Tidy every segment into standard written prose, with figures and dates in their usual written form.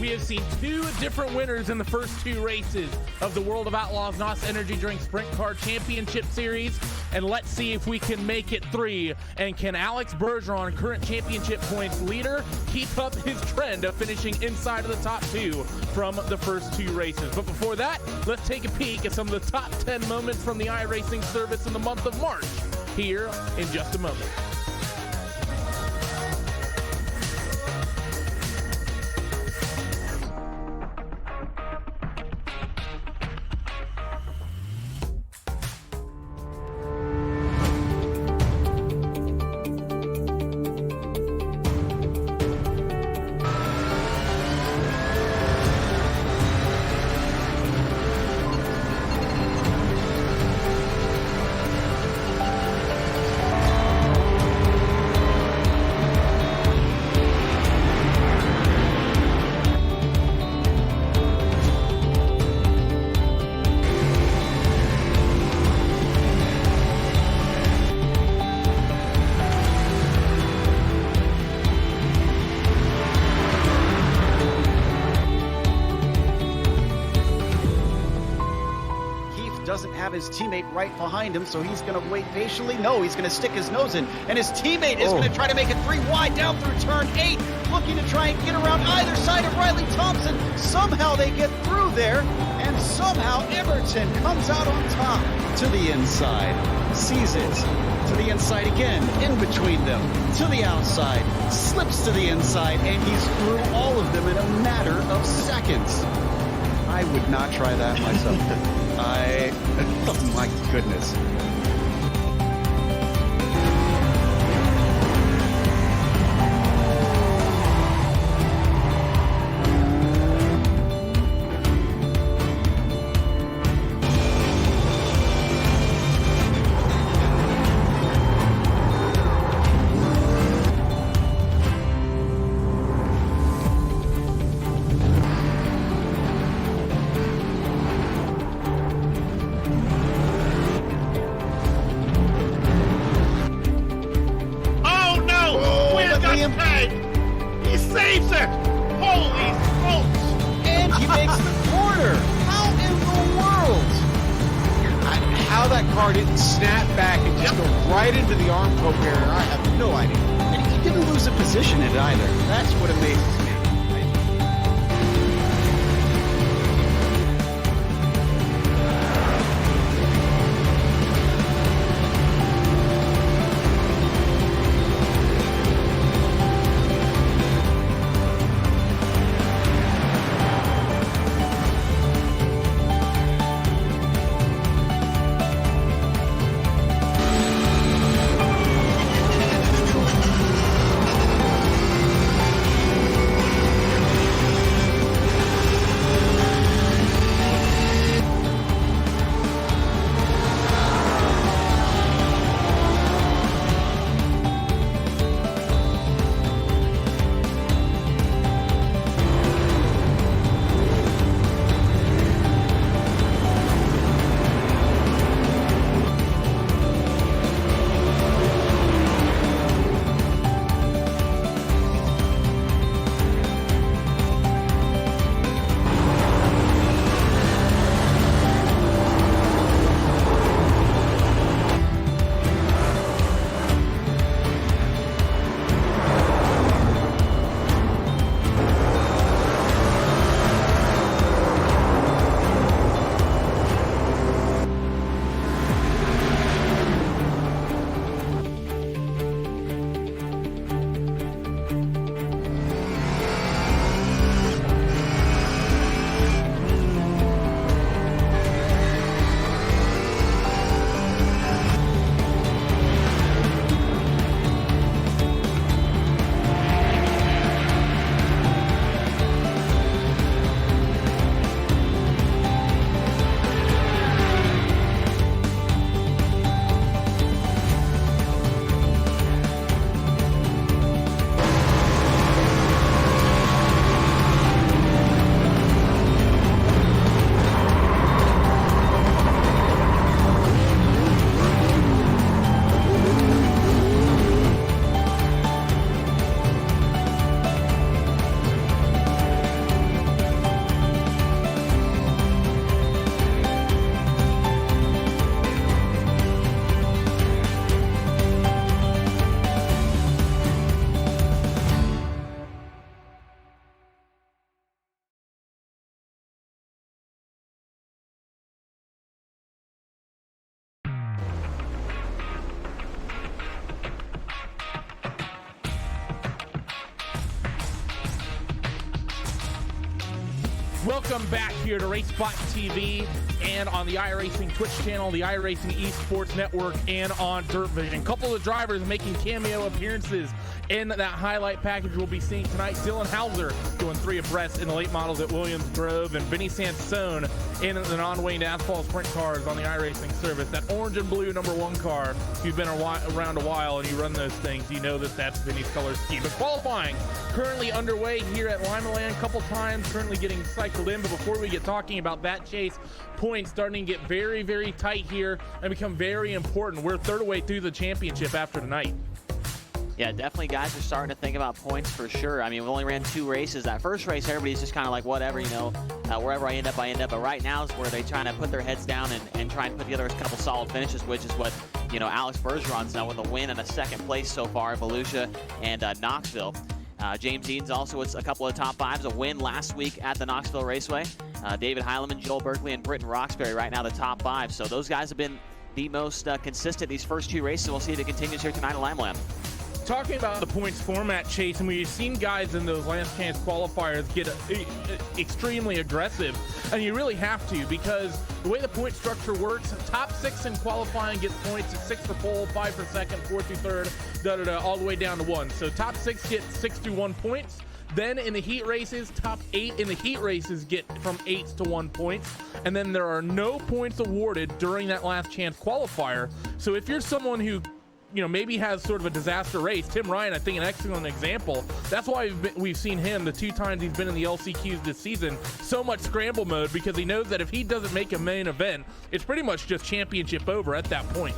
We have seen two different winners in the first two races of the World of Outlaws NOS Energy Drink Sprint Car Championship Series. And let's see if we can make it three. And can Alex Bergeron, current championship points leader, keep up his trend of finishing inside of the top two from the first two races? But before that, let's take a peek at some of the top 10 moments from the iRacing service in the month of March here in just a moment. Doesn't have his teammate right behind him, so he's going to wait patiently. No, he's going to stick his nose in, and his teammate is going to try to make it 3 wide down through turn 8, looking to try and get around either side of Riley Thompson. Somehow they get through there, and somehow Everton comes out on top to the inside, sees it to the inside again, in between them, to the outside, slips to the inside, and he's through all of them in a matter of seconds. I would not try that myself. Oh my goodness. He saves it! Holy smokes! And he makes the corner! How in the world? How that car didn't snap back and just go right into the arm toe barrier, I have no idea. And he didn't lose a position in it either. That's what amazes me. Welcome back here to Race Spot TV and on the iRacing Twitch channel, the iRacing Esports Network, and on Dirt Vision. A couple of drivers making cameo appearances in that highlight package we'll be seeing tonight. Dylan Hauser doing 3 abreast in the late models at Williams Grove, and Benny Sansone in the non-waned asphalt sprint cars on the iRacing service. That orange and blue #1 car, if you've been around a while and you run those things, you know that that's Benny's color scheme. But qualifying currently underway here at Limaland, a couple times, currently getting cycled in. But before we get talking about that chase, points starting to get very, very tight here and become very important. We're third way through the championship after tonight. Yeah, definitely guys are starting to think about points for sure. I mean, we only ran 2 races. That first race, everybody's just kind of like, whatever, you know, wherever I end up, I end up. But right now is where they're trying to put their heads down and try and put together a couple solid finishes, which is what, you know, Alex Bergeron's done with a win and a 2nd place so far at Volusia and Knoxville. James Eaton's also with a couple of top 5s, a win last week at the Knoxville Raceway. David Heileman, Joel Berkeley, and Britton Roxbury right now the top 5. So those guys have been the most consistent these first 2 races. We'll see if it continues here tonight at Limaland. Talking about the points format, Chase, and we've seen guys in those last chance qualifiers get extremely aggressive, and you really have to, because the way the point structure works, top 6 in qualifying gets points. It's 6 for pole, 5 for second, 4 through third, all the way down to 1. So top 6 get 6 through 1 points. Then in the heat races, top 8 in the heat races get from 8 to 1 points. And then there are no points awarded during that last chance qualifier. So if you're someone who, you know, maybe has sort of a disaster race, Tim Ryan, I think, an excellent example. That's why we've seen him the 2 times he's been in the LCQs this season, so much scramble mode, because he knows that if he doesn't make a main event, it's pretty much just championship over at that point.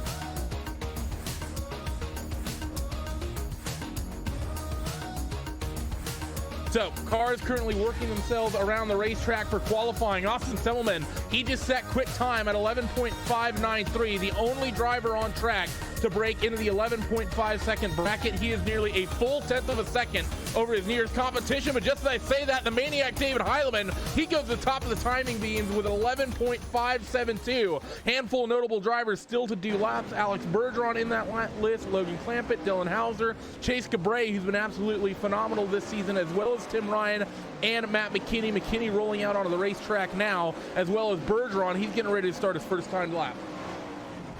So, cars currently working themselves around the racetrack for qualifying. Austin Semmelman, he just set quick time at 11.593, the only driver on track to break into the 11.5 second bracket. He is nearly a full 1/10 of a second over his nearest competition. But just as I say that, the maniac David Heileman, he goes to the top of the timing beams with 11.572. Handful of notable drivers still to do laps. Alex Bergeron in that list, Logan Clampett, Dylan Hauser, Chase Cabray, who's been absolutely phenomenal this season, as well as Tim Ryan and Matt McKinney. McKinney rolling out onto the racetrack now, as well as Bergeron. He's getting ready to start his first time lap.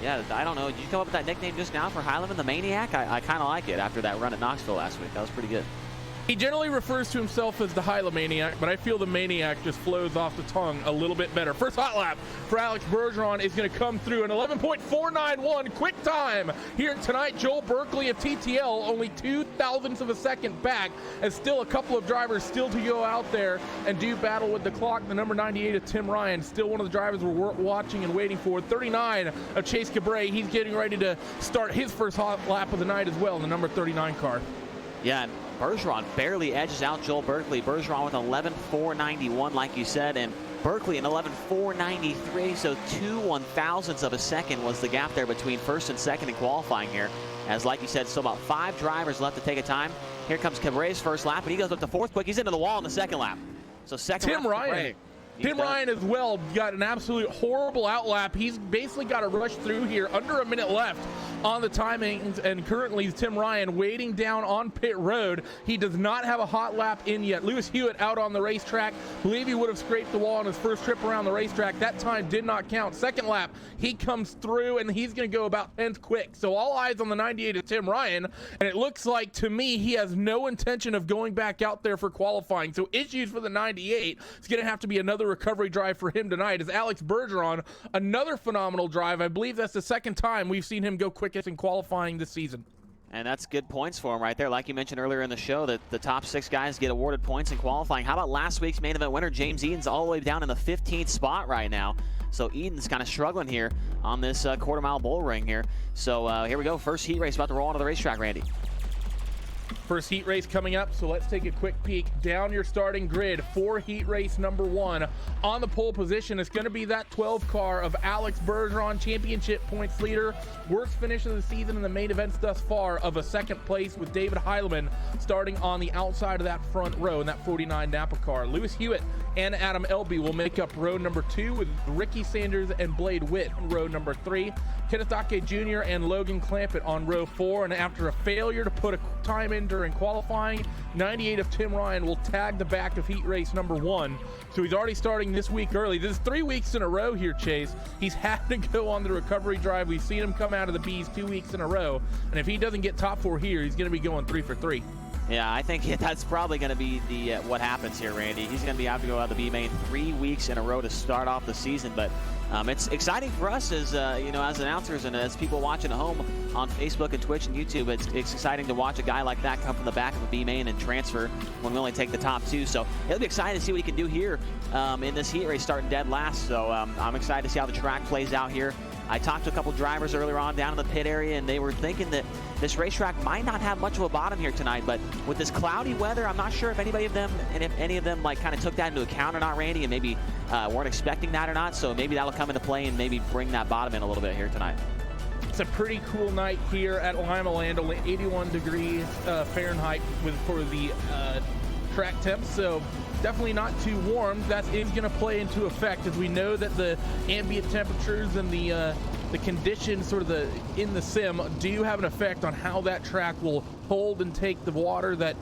Yeah, I don't know. Did you come up with that nickname just now for Heileman, the Maniac? I kind of like it after that run at Knoxville last week. That was pretty good. He generally refers to himself as the Heilemaniac, but I feel the Maniac just flows off the tongue a little bit better. First hot lap for Alex Bergeron is going to come through an 11.491 quick time here tonight. Joel Berkeley of TTL only 0.02 of a second back, as still a couple of drivers still to go out there and do battle with the clock. The number 98 of Tim Ryan, still one of the drivers we're watching and waiting for. 39 of Chase Cabray, he's getting ready to start his first hot lap of the night as well in the number 39 car. Yeah, and Bergeron barely edges out Joel Berkeley. Bergeron with 11.491, like you said, and Berkeley in 11.493, so 2/1000ths of a second was the gap there between first and second in qualifying here. As like you said, still about 5 drivers left to take a time. Here comes Cabray's first lap, and he goes up to 4th quick. He's into the wall in the second lap. So second Tim Ryan. Tim Ryan as well got an absolute horrible outlap. He's basically got to rush through here, under a minute left on the timings, and currently Tim Ryan waiting down on pit road. He does not have a hot lap in yet. Lewis Hewitt out on the racetrack. Believe he would have scraped the wall on his first trip around the racetrack. That time did not count. Second lap, he comes through, and he's going to go about 10th quick. So all eyes on the 98 of Tim Ryan, and it looks like, to me, he has no intention of going back out there for qualifying. So issues for the 98. It's going to have to be another recovery drive for him tonight. As Alex Bergeron, another phenomenal drive. I believe that's the second time we've seen him go quickest in qualifying this season. And that's good points for him right there. Like you mentioned earlier in the show, that the top 6 guys get awarded points in qualifying. How about last week's main event winner, James Eaton's all the way down in the 15th spot right now. So Eaton's kind of struggling here on this quarter-mile bull ring here. So here we go. First heat race about to roll onto the racetrack, Randy. First heat race coming up, so let's take a quick peek down your starting grid for heat race number 1. On the pole position, it's going to be that 12 car of Alex Bergeron, championship points leader. Worst finish of the season in the main events thus far of a 2nd place, with David Heileman starting on the outside of that front row in that 49 Napa car. Lewis Hewitt and Adam Elby will make up row number 2, with Ricky Sanders and Blade Witt on row number 3. Kenneth Ake Jr. and Logan Clampett on row 4. And after a failure to put a time in during qualifying, 98 of Tim Ryan will tag the back of heat race number 1. So he's already starting this week early. This is 3 weeks in a row here, Chase. He's had to go on the recovery drive. We've seen him come out of the B's 2 weeks in a row. And if he doesn't get top 4 here, he's going to be going 3 for 3. Yeah, I think that's probably going to be the what happens here, Randy. He's going to have to go out of the B main 3 weeks in a row to start off the season. But it's exciting for us as as announcers and as people watching at home on Facebook and Twitch and YouTube. It's exciting to watch a guy like that come from the back of the B main and transfer when we only take the top 2. So it'll be exciting to see what he can do here in this heat race, starting dead last. So I'm excited to see how the track plays out here. I talked to a couple drivers earlier on down in the pit area, and they were thinking that this racetrack might not have much of a bottom here tonight, but with this cloudy weather, I'm not sure if any of them like kind of took that into account or not, Randy, and maybe weren't expecting that or not. So maybe that'll come into play and maybe bring that bottom in a little bit here tonight. It's a pretty cool night here at Limaland, only 81 degrees Fahrenheit for the track temps, so definitely not too warm. That is going to play into effect, as we know that the ambient temperatures and the conditions sort of in the sim do have an effect on how that track will hold and take the water that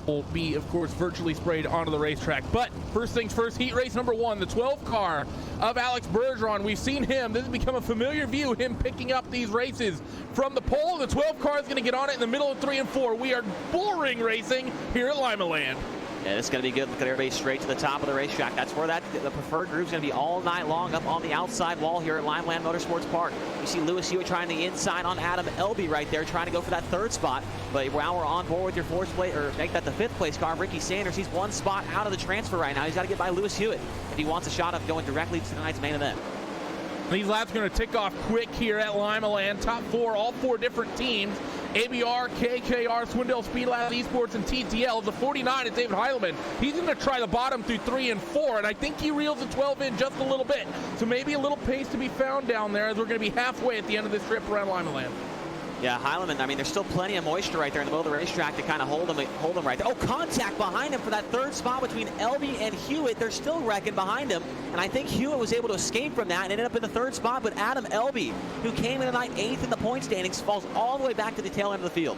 will be, of course, virtually sprayed onto the racetrack. But first things first, heat race number 1, the 12 car of Alex Bergeron. We've seen him. This has become a familiar view, him picking up these races from the pole. The 12 car is going to get on it in the middle of 3 and 4. We are bull-ring racing here at Limaland. Yeah, it's going to be good. Look at everybody straight to the top of the racetrack. That's where the preferred group's going to be all night long up on the outside wall here at Limaland Motorsports Park. You see Lewis Hewitt trying the inside on Adam Elby right there, trying to go for that 3rd spot. But now we're on board with your 4th place, or make that the 5th place car. Ricky Sanders, he's 1 spot out of the transfer right now. He's got to get by Lewis Hewitt if he wants a shot of going directly to tonight's main event. These laps are going to tick off quick here at Limaland. Top 4, all 4 different teams. ABR, KKR, Swindell Speed Labs, Esports, and TTL. The 49 is David Heileman. He's going to try the bottom through 3 and 4, and I think he reels the 12 in just a little bit. So maybe a little pace to be found down there, as we're going to be halfway at the end of this trip around Limaland. Yeah, Heileman, I mean, there's still plenty of moisture right there in the middle of the racetrack to kind of hold him right there. Oh, contact behind him for that 3rd spot between Elby and Hewitt. They're still wrecking behind him, and I think Hewitt was able to escape from that and ended up in the 3rd spot, but Adam Elby, who came in tonight 8th in the point standings, falls all the way back to the tail end of the field.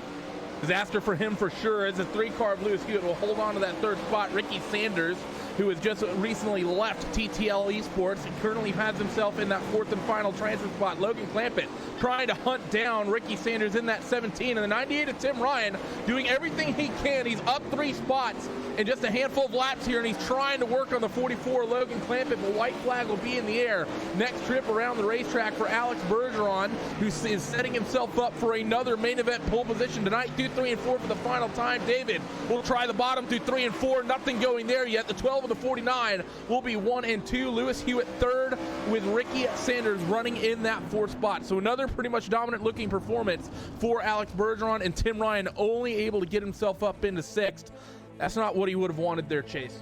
Disaster for him for sure, as the 3 car of Lewis Hewitt will hold on to that 3rd spot. Ricky Sanders, who has just recently left TTL Esports and currently has himself in that 4th and final transfer spot. Logan Clampett trying to hunt down Ricky Sanders in that 17, and the 98 of Tim Ryan doing everything he can. He's up 3 spots in just a handful of laps here, and he's trying to work on the 44 Logan Clampett, but white flag will be in the air. Next trip around the racetrack for Alex Bergeron, who is setting himself up for another main event pole position tonight. 2, 3, and 4 for the final time. David will try the bottom through 3 and 4. Nothing going there yet. The 12 of the 49 will be 1 and 2. Lewis Hewitt 3rd, with Ricky Sanders running in that 4th spot. So another pretty much dominant looking performance for Alex Bergeron, and Tim Ryan only able to get himself up into 6th. That's not what he would have wanted there, Chase.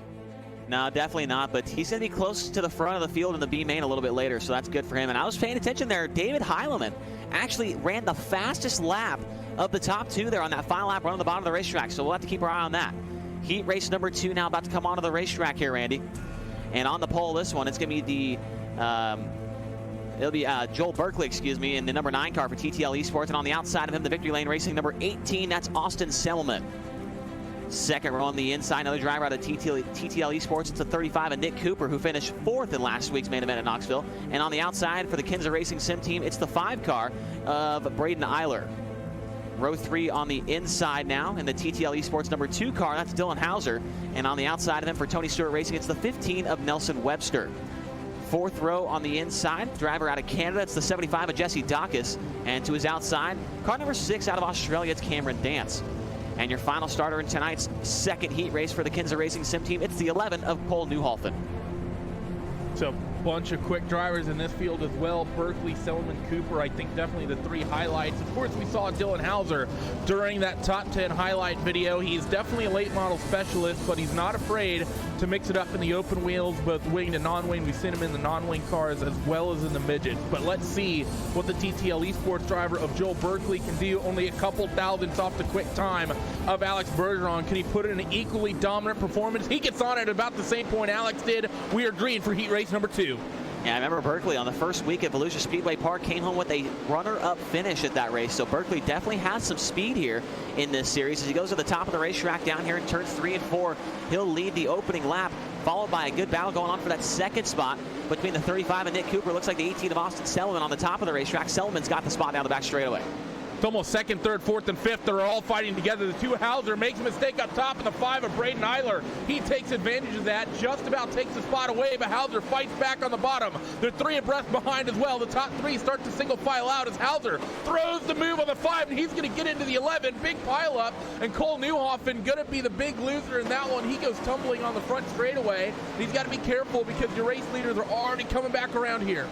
No, definitely not, but he's going to be close to the front of the field in the B main a little bit later, so that's good for him. And I was paying attention there. David Heileman actually ran the fastest lap of the top 2 there on that final lap run on the bottom of the racetrack, so we'll have to keep our eye on that. Heat race number 2 now about to come onto the racetrack here, Randy. And on the pole, this one, it's going to be it'll be Joel Berkeley, in the number 9 car for TTL Esports. And on the outside of him, the Victory Lane Racing number 18, that's Austin Semmelman. 2nd row on the inside, another driver out of TTL Esports. It's the 35 of Nick Cooper, who finished 4th in last week's main event at Knoxville. And on the outside for the Kinza Racing Sim Team, it's the 5 car of Braden Eiler. Row 3 on the inside now, in the TTL Esports number 2 car, that's Dylan Hauser. And on the outside of him for Tony Stewart Racing, it's the 15 of Nelson Webster. 4th row on the inside, driver out of Canada, it's the 75 of Jesse Dacus. And to his outside, car number 6 out of Australia, it's Cameron Dance. And your final starter in tonight's 2nd heat race for the Kinza Racing Sim Team, it's the 11 of Paul Newholfen. So bunch of quick drivers in this field as well. Berkeley, Selman, Cooper, I think definitely the 3 highlights. Of course, we saw Dylan Hauser during that top 10 highlight video. He's definitely a late model specialist, but he's not afraid to mix it up in the open wheels, both winged and non-winged. We've seen him in the non-wing cars as well as in the midgets. But let's see what the TTL Esports driver of Joel Berkeley can do. Only a couple thousandths off the quick time of Alex Bergeron. Can he put in an equally dominant performance? He gets on at about the same point Alex did. We are green for heat race number 2. Yeah, I remember Berkeley on the first week at Volusia Speedway Park came home with a runner-up finish at that race. So Berkeley definitely has some speed here in this series. As he goes to the top of the racetrack down here in turns 3 and 4, he'll lead the opening lap, followed by a good battle going on for that second spot between the 35 and Nick Cooper. Looks like the 18 of Austin Selman on the top of the racetrack. Selman's got the spot down the back straightaway. It's almost 2nd, 3rd, 4th, and 5th. They're all fighting together. The 2 Hauser makes a mistake up top, and the 5 of Braden Eiler. He takes advantage of that, just about takes the spot away, but Hauser fights back on the bottom. They're 3 abreast behind as well. The top 3 start to single file out as Hauser throws the move on the 5, and he's going to get into the 11. Big pile up, and Cole Newhoffen going to be the big loser in that one. He goes tumbling on the front straightaway, and he's got to be careful because your race leaders are already coming back around here.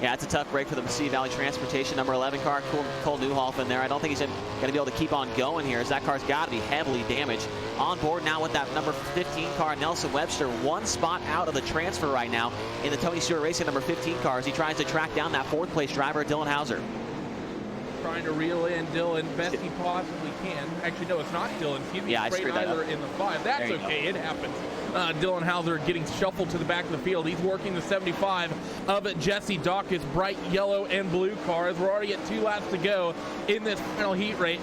Yeah, it's a tough break for the Mesilla Valley Transportation number 11 car, Cole Newhoffen there. I don't think he's going to be able to keep on going here, as that car's got to be heavily damaged. On board now with that number 15 car, Nelson Webster, 1 spot out of the transfer right now in the Tony Stewart Racing number 15 car as he tries to track down that 4th place driver, Dylan Hauser. Trying to reel in Dylan best he possibly can. Actually, no, it's not Dylan. Excuse me. Yeah, I Braden screwed that Eiler up. in the 5. That's okay. It happens. Dylan Hauser getting shuffled to the back of the field. He's working the 75 of Jesse Dawkins, bright yellow and blue cars. We're already at 2 laps to go in this final heat race.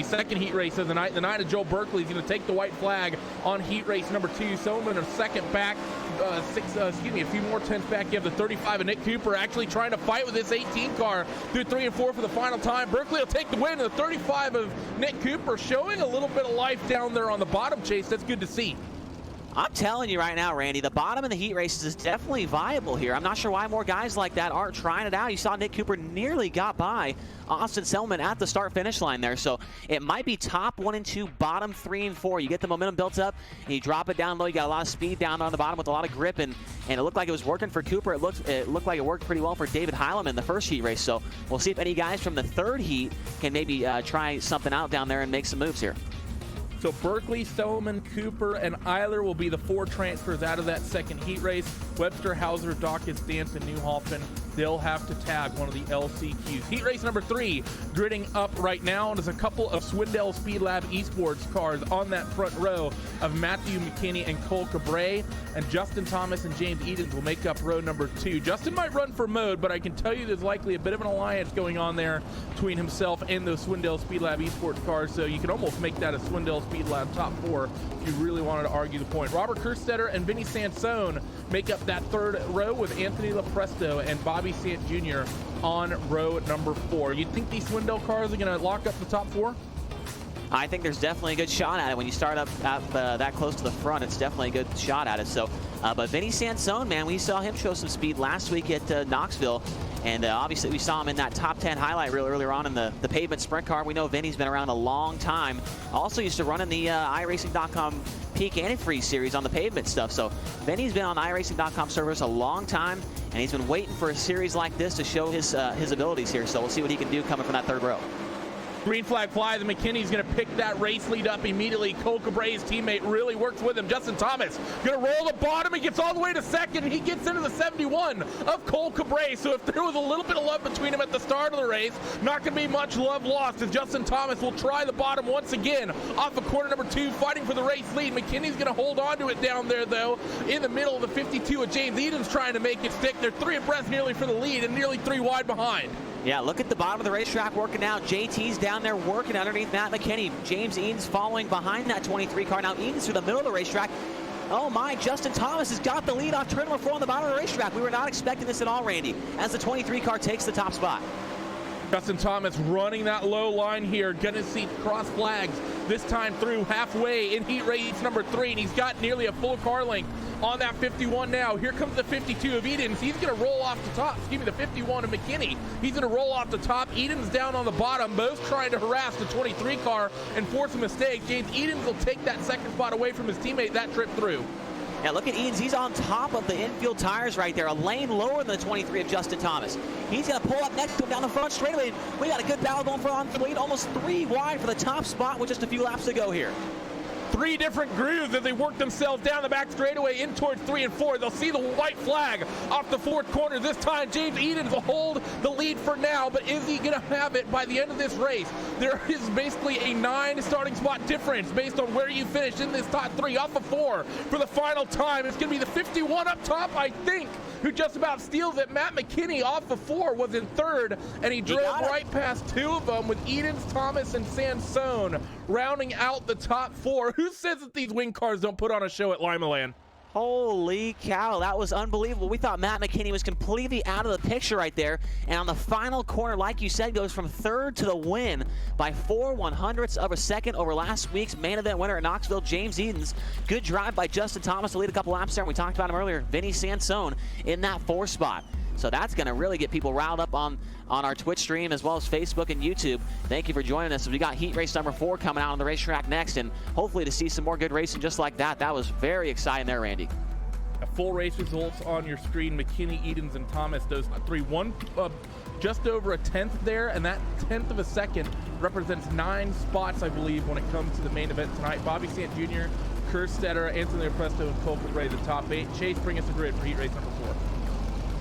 Second heat race of the night. The night of Joel Berkeley is going to take the white flag on heat race number 2. Selman a second back. A few more tenths back. You have the 35 of Nick Cooper actually trying to fight with this 18 car through 3 and 4 for the final time. Berkeley will take the win. The 35 of Nick Cooper showing a little bit of life down there on the bottom chase. That's good to see. I'm telling you right now, Randy, the bottom of the heat races is definitely viable here. I'm not sure why more guys like that aren't trying it out. You saw Nick Cooper nearly got by Austin Selman at the start-finish line there. So it might be top 1 and 2, bottom 3 and 4. You get the momentum built up, and you drop it down low. You got a lot of speed down on the bottom with a lot of grip, and it looked like it was working for Cooper. It looked like it worked pretty well for David Heileman in the first heat race. So we'll see if any guys from the 3rd heat can maybe try something out down there and make some moves here. So Berkeley, Selman, Cooper, and Eiler will be the 4 transfers out of that second heat race. Webster, Hauser, Dawkins, Dance, and Newhoffen, they'll have to tag one of the LCQs. Heat race number 3, gridding up right now, and there's a couple of Swindell Speed Lab Esports cars on that front row of Matthew McKinney and Cole Cabre, and Justin Thomas and James Edens will make up row number 2. Justin might run for mode, but I can tell you there's likely a bit of an alliance going on there between himself and those Swindell Speed Lab Esports cars, so you can almost make that a Swindell Speed Lab top 4 if you really wanted to argue the point. Robert Kerstetter and Vinny Sansone make up that 3rd row with Anthony LaPresto and Bobby Sant Jr. on row number 4. You think these Swindell cars are going to lock up the top 4? I think there's definitely a good shot at it. When you start up that close to the front, it's definitely a good shot at it. So, but Vinny Sansone, man, we saw him show some speed last week at Knoxville. And obviously we saw him in that top 10 highlight reel earlier on in the pavement sprint car. We know Vinny's been around a long time. Also used to run in the iRacing.com Peak Antifreeze series on the pavement stuff. So Vinny's been on iRacing.com servers a long time, and he's been waiting for a series like this to show his abilities here. So we'll see what he can do coming from that 3rd row. Green flag flies, and McKinney's going to pick that race lead up immediately. Cole Cabre's teammate really works with him. Justin Thomas going to roll the bottom. He gets all the way to 2nd, and he gets into the 71 of Cole Cabre. So if there was a little bit of love between them at the start of the race, not going to be much love lost, as Justin Thomas will try the bottom once again off of corner number 2, fighting for the race lead. McKinney's going to hold on to it down there, though, in the middle of the 52 of James Edens trying to make it stick. They're 3 abreast nearly for the lead and nearly 3 wide behind. Yeah, look at the bottom of the racetrack working out. JT's down there working underneath Matt McKinney. James Edens following behind that 23 car. Now Edens through the middle of the racetrack. Oh my, Justin Thomas has got the lead off turn number 4 on the bottom of the racetrack. We were not expecting this at all, Randy, as the 23 car takes the top spot. Justin Thomas running that low line here. Gonna see cross flags this time through halfway in heat race number 3, and he's got nearly a full car length on that 51 now. Here comes the 52 of Edens. He's going to roll off the top. Excuse me, the 51 of McKinney. He's going to roll off the top. Edens down on the bottom, both trying to harass the 23 car and force a mistake. James Edens will take that 2nd spot away from his teammate that trip through. Yeah, look at Edens. He's on top of the infield tires right there, a lane lower than the 23 of Justin Thomas. He's going to pull up next to him down the front straightaway. We got a good battle going for on the lead, almost 3 wide for the top spot with just a few laps to go here. 3 different grooves as they work themselves down the back straightaway in towards 3 and 4. They'll see the white flag off the 4th corner. This time, James Edens will hold the lead for now, but is he going to have it by the end of this race? There is basically a 9 starting spot difference based on where you finish in this top 3 off of 4 for the final time. It's going to be the 51 up top, I think, who just about steals it. Matt McKinney off of 4 was in 3rd, and he drove right past 2 of them with Edens, Thomas, and Sansone rounding out the top 4. Who says that these wing cars don't put on a show at Limaland? Holy cow, that was unbelievable. We thought Matt McKinney was completely out of the picture right there. And on the final corner, like you said, goes from 3rd to the win by 4/100ths of a second over last week's main event winner at Knoxville, James Edens. Good drive by Justin Thomas to lead a couple laps there. We talked about him earlier. Vinny Sansone in that 4th spot. So that's going to really get people riled up on our Twitch stream as well as Facebook and YouTube. Thank you for joining us. We got heat race number 4 coming out on the racetrack next, and hopefully to see some more good racing just like that. That was very exciting there, Randy. Full race results on your screen. McKinney, Edens, and Thomas, those 3. Just over a 10th there, and that 10th of a second represents 9 spots, I believe, when it comes to the main event tonight. Bobby Sant Jr., Kerstetter, Anthony Presto, and Cole Cabrera, the top 8. Chase, bring us the grid for heat race number 4.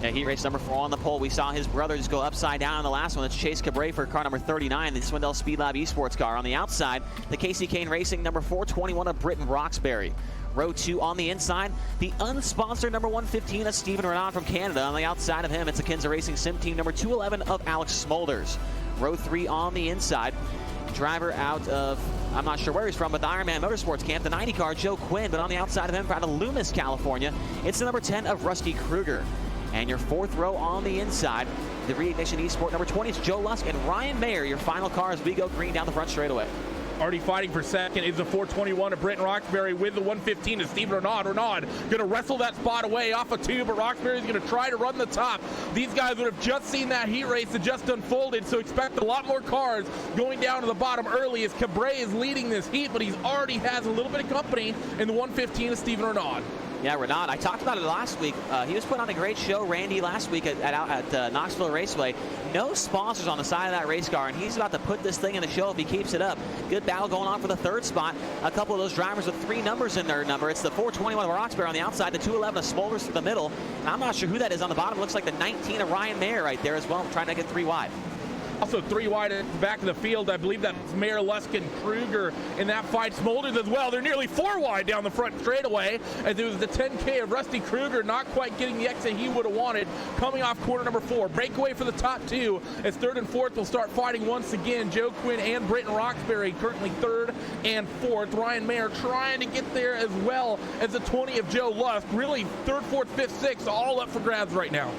Yeah, heat race number 4 on the pole. We saw his brothers go upside down in the last one. That's Chase Cabrera for car number 39, the Swindell Speed Lab Esports car. On the outside, the Casey Kane Racing number 421 of Britton Roxbury. Row 2 on the inside, the unsponsored number 115 of Stephen Renaud from Canada. On the outside of him, it's Akinza Racing Sim Team number 211 of Alex Smulders. Row 3 on the inside, driver out of, I'm not sure where he's from, but the Ironman Motorsports camp, the 90 car, Joe Quinn. But on the outside of him, out of Loomis, California, it's the number 10 of Rusty Kruger. And your 4th row on the inside, the Reignition Esport number 20, it's Joe Lusk and Ryan Mayer, your final car as we go green down the front straightaway. Already fighting for second is the 421 of Britton Roxbury with the 115 of Steve Renaud. Renaud going to wrestle that spot away off of 2, but Roxbury's going to try to run the top. These guys would have just seen that heat race that just unfolded, so expect a lot more cars going down to the bottom early as Cabrera is leading this heat, but he's already has a little bit of company in the 115 of Stephen Renaud. Yeah, Renaud, I talked about it last week. He was putting on a great show, Randy, last week at Knoxville Raceway. No sponsors on the side of that race car, and he's about to put this thing in the show if he keeps it up. Good battle going on for the 3rd spot. A couple of those drivers with 3 numbers in their number. It's the 421 of Roxbury on the outside, the 211 of Smulders through the middle. And I'm not sure who that is on the bottom. It looks like the 19 of Ryan Mayer right there as well, trying to get 3 wide. Also 3 wide at the back of the field. I believe that's Mayer, Lusk, and Kruger in that fight. Smulders as well. They're nearly 4 wide down the front straightaway as it was the 10K of Rusty Kruger not quite getting the exit he would have wanted coming off corner number 4. Breakaway for the top 2 as 3rd and 4th will start fighting once again. Joe Quinn and Britton Roxbury currently 3rd and 4th. Ryan Mayer trying to get there as well as the 20 of Joe Lusk. Really 3rd, 4th, 5th, 6th all up for grabs right now.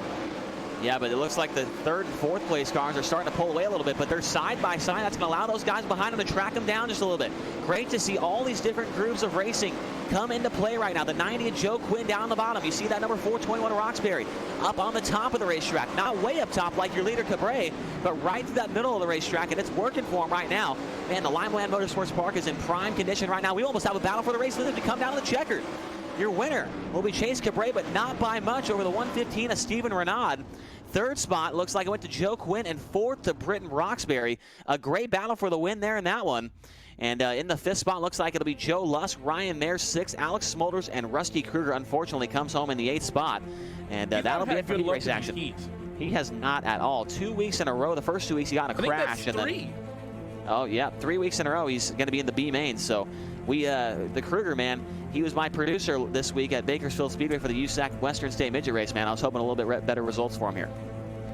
Yeah, but it looks like the 3rd and 4th place cars are starting to pull away a little bit, but they're side by side. That's going to allow those guys behind them to track them down just a little bit. Great to see all these different grooves of racing come into play right now. The 90 of Joe Quinn down on the bottom. You see that number 421 of Roxbury up on the top of the racetrack. Not way up top like your leader Cabrera, but right to that middle of the racetrack, and it's working for him right now. Man, the Limaland Motorsports Park is in prime condition right now. We almost have a battle for the race leader to come down to the checkered. Your winner will be Chase Cabrera, but not by much over the 115 of Stephen Renaud. 3rd spot looks like it went to Joe Quinn, and 4th to Britton Roxbury. A great battle for the win there in that one. And in the 5th spot, looks like it'll be Joe Lusk, Ryan Mayer 6th, Alex Smulders, and Rusty Kruger unfortunately comes home in the 8th spot. And that'll be it for heat race action. He has not at all. 2 weeks in a row. The first 2 weeks he got in a crash. That's 3. Oh yeah, 3 weeks in a row he's going to be in the B main. So we, the Kruger man, he was my producer this week at Bakersfield Speedway for the USAC Western State Midget Race. Man, I was hoping a little bit better results for him here.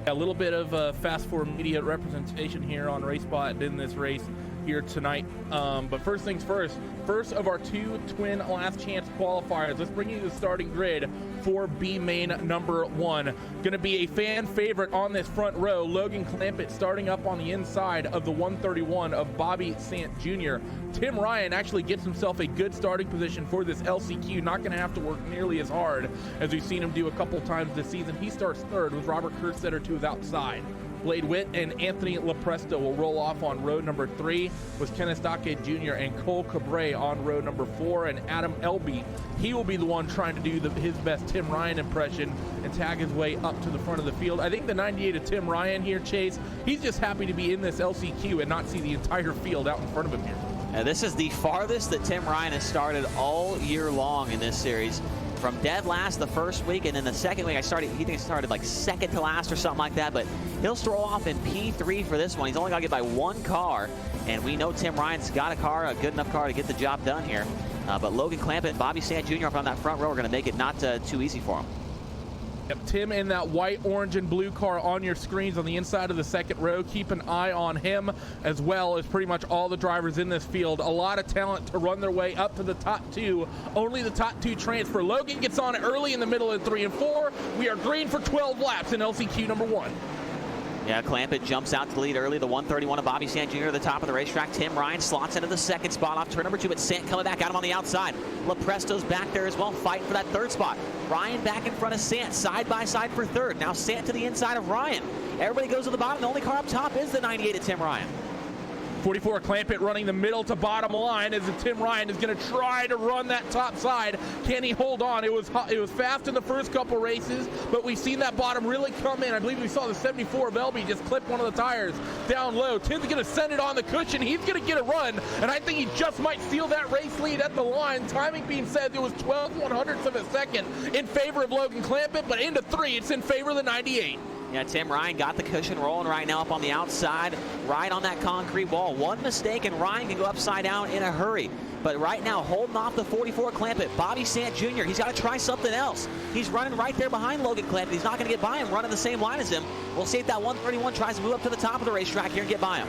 A little bit of Fast Four Media representation here on RaceSpot in this race here tonight. But first things first, first of our 2 twin last chance qualifiers. Let's bring you the starting grid for B main number 1. Gonna be a fan favorite on this front row, Logan Clampett starting up on the inside of the 131 of Bobby Sant Jr. Tim Ryan actually gets himself a good starting position for this LCQ, not gonna have to work nearly as hard as we've seen him do a couple times this season. He starts 3rd with Robert Kerstetter to his outside. Blade Witt and Anthony Lepresto will roll off on road number 3 with Kenneth Stockade Jr. and Cole Cabrera on road number 4, and Adam Elby, he will be the one trying to do his best Tim Ryan impression and tag his way up to the front of the field. I think the 98 of Tim Ryan here, Chase, he's just happy to be in this LCQ and not see the entire field out in front of him here. This is the farthest that Tim Ryan has started all year long in this series. From dead last the first week, and then the second week he started like second to last or something like that, but he'll stroll off in P3 for this one. He's only got to get by one car, and we know Tim Ryan's got a car, a good enough car to get the job done here. But Logan Clampett and Bobby Sant Jr. up on that front row are going to make it not too easy for him. Yep, Tim in that white, orange, and blue car on your screens on the inside of the second row. Keep an eye on him, as well as pretty much all the drivers in this field. A lot of talent to run their way up to the top two. Only the top two transfer. Logan gets on it early in the middle in 3 and 4. We are green for 12 laps in LCQ number 1. Yeah, Clampett jumps out to the lead early. The 131 of Bobby Sant Jr. at the top of the racetrack. Tim Ryan slots into the second spot off turn number 2, but Sant coming back at him on the outside. LaPresto's back there as well, fighting for that third spot. Ryan back in front of Sant, side by side for third. Now Sant to the inside of Ryan. Everybody goes to the bottom. The only car up top is the 98 of Tim Ryan. 44 Clampett running the middle to bottom line as Tim Ryan is going to try to run that top side. Can he hold on? It was fast in the first couple races, but we've seen that bottom really come in. I believe we saw the 74 of LB just clip one of the tires down low. Tim's going to send it on the cushion. He's going to get a run, and I think he just might steal that race lead at the line. Timing being said, it was 12/100ths of a second in favor of Logan Clampett, but into 3, it's in favor of the 98. Yeah, Tim Ryan got the cushion rolling right now up on the outside, right on that concrete wall. One mistake and Ryan can go upside down in a hurry. But right now, holding off the 44 Clampett, Bobby Sant Jr., he's got to try something else. He's running right there behind Logan Clampett. He's not going to get by him running the same line as him. We'll see if that 131 tries to move up to the top of the racetrack here and get by him.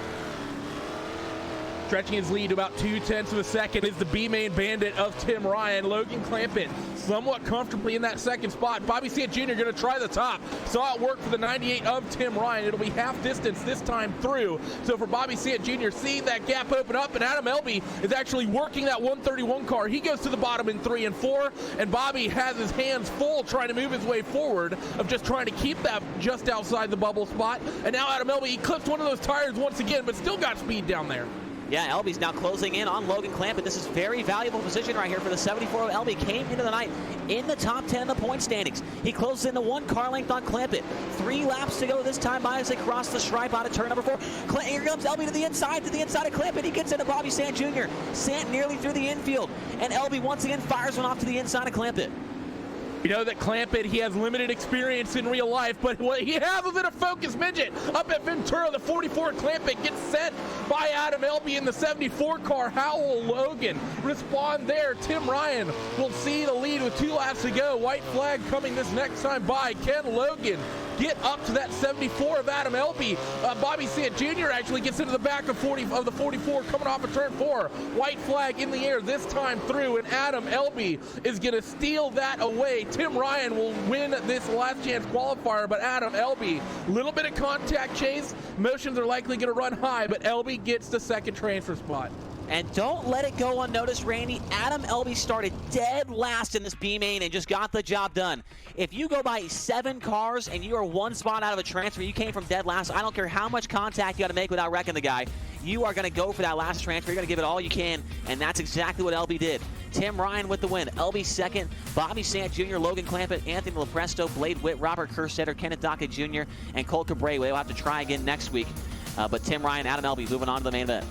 Stretching his lead to about 0.2 of a second is the B-main bandit of Tim Ryan. Logan Clampett somewhat comfortably in that second spot. Bobby Sant Jr. going to try the top. Saw it work for the 98 of Tim Ryan. It'll be half distance this time through. So for Bobby Sant Jr., seeing that gap open up, and Adam Elby is actually working that 131 car. He goes to the bottom in 3 and 4, and Bobby has his hands full trying to move his way forward of just trying to keep that just outside the bubble spot. And now Adam Elby, he clips one of those tires once again, but still got speed down there. Yeah, Elby's now closing in on Logan Clampett. This is very valuable position right here for the 74 of Elby. Came into the night in the top 10 of the point standings. He closes into 1 car length on Clampett. 3 laps to go this time by as they cross the stripe out of turn number 4. Here comes Elby to the inside of Clampett. He gets into Bobby Sant Jr. Sant nearly through the infield. And Elby once again fires one off to the inside of Clampett. We know that Clampett, he has limited experience in real life, but what he has is in a Focus midget. Up at Ventura, the 44 Clampett gets sent by Adam Elby in the 74 car. How will Logan respond there? Tim Ryan will see the lead with 2 laps to go. White flag coming this next time by. Can Logan get up to that 74 of Adam Elby? Bobby Sant Jr. actually gets into the back of the 44 coming off of turn 4. White flag in the air this time through, and Adam Elby is going to steal that away. Tim Ryan will win this last chance qualifier, but Adam Elby, little bit of contact chase. Motions are likely going to run high, but Elby gets the second transfer spot. And don't let it go unnoticed, Randy. Adam Elby started dead last in this B-main and just got the job done. If you go by 7 cars and you are 1 spot out of a transfer, you came from dead last, I don't care how much contact you got to make without wrecking the guy. You are going to go for that last transfer. You're going to give it all you can, and that's exactly what Elby did. Tim Ryan with the win. Elby second. Bobby Sant Jr., Logan Clampett, Anthony LaPresto, Blade Witt, Robert Kerstetter, Kenneth Dockett Jr., and Cole Cabrera. We'll have to try again next week. But Tim Ryan, Adam Elby moving on to the main event.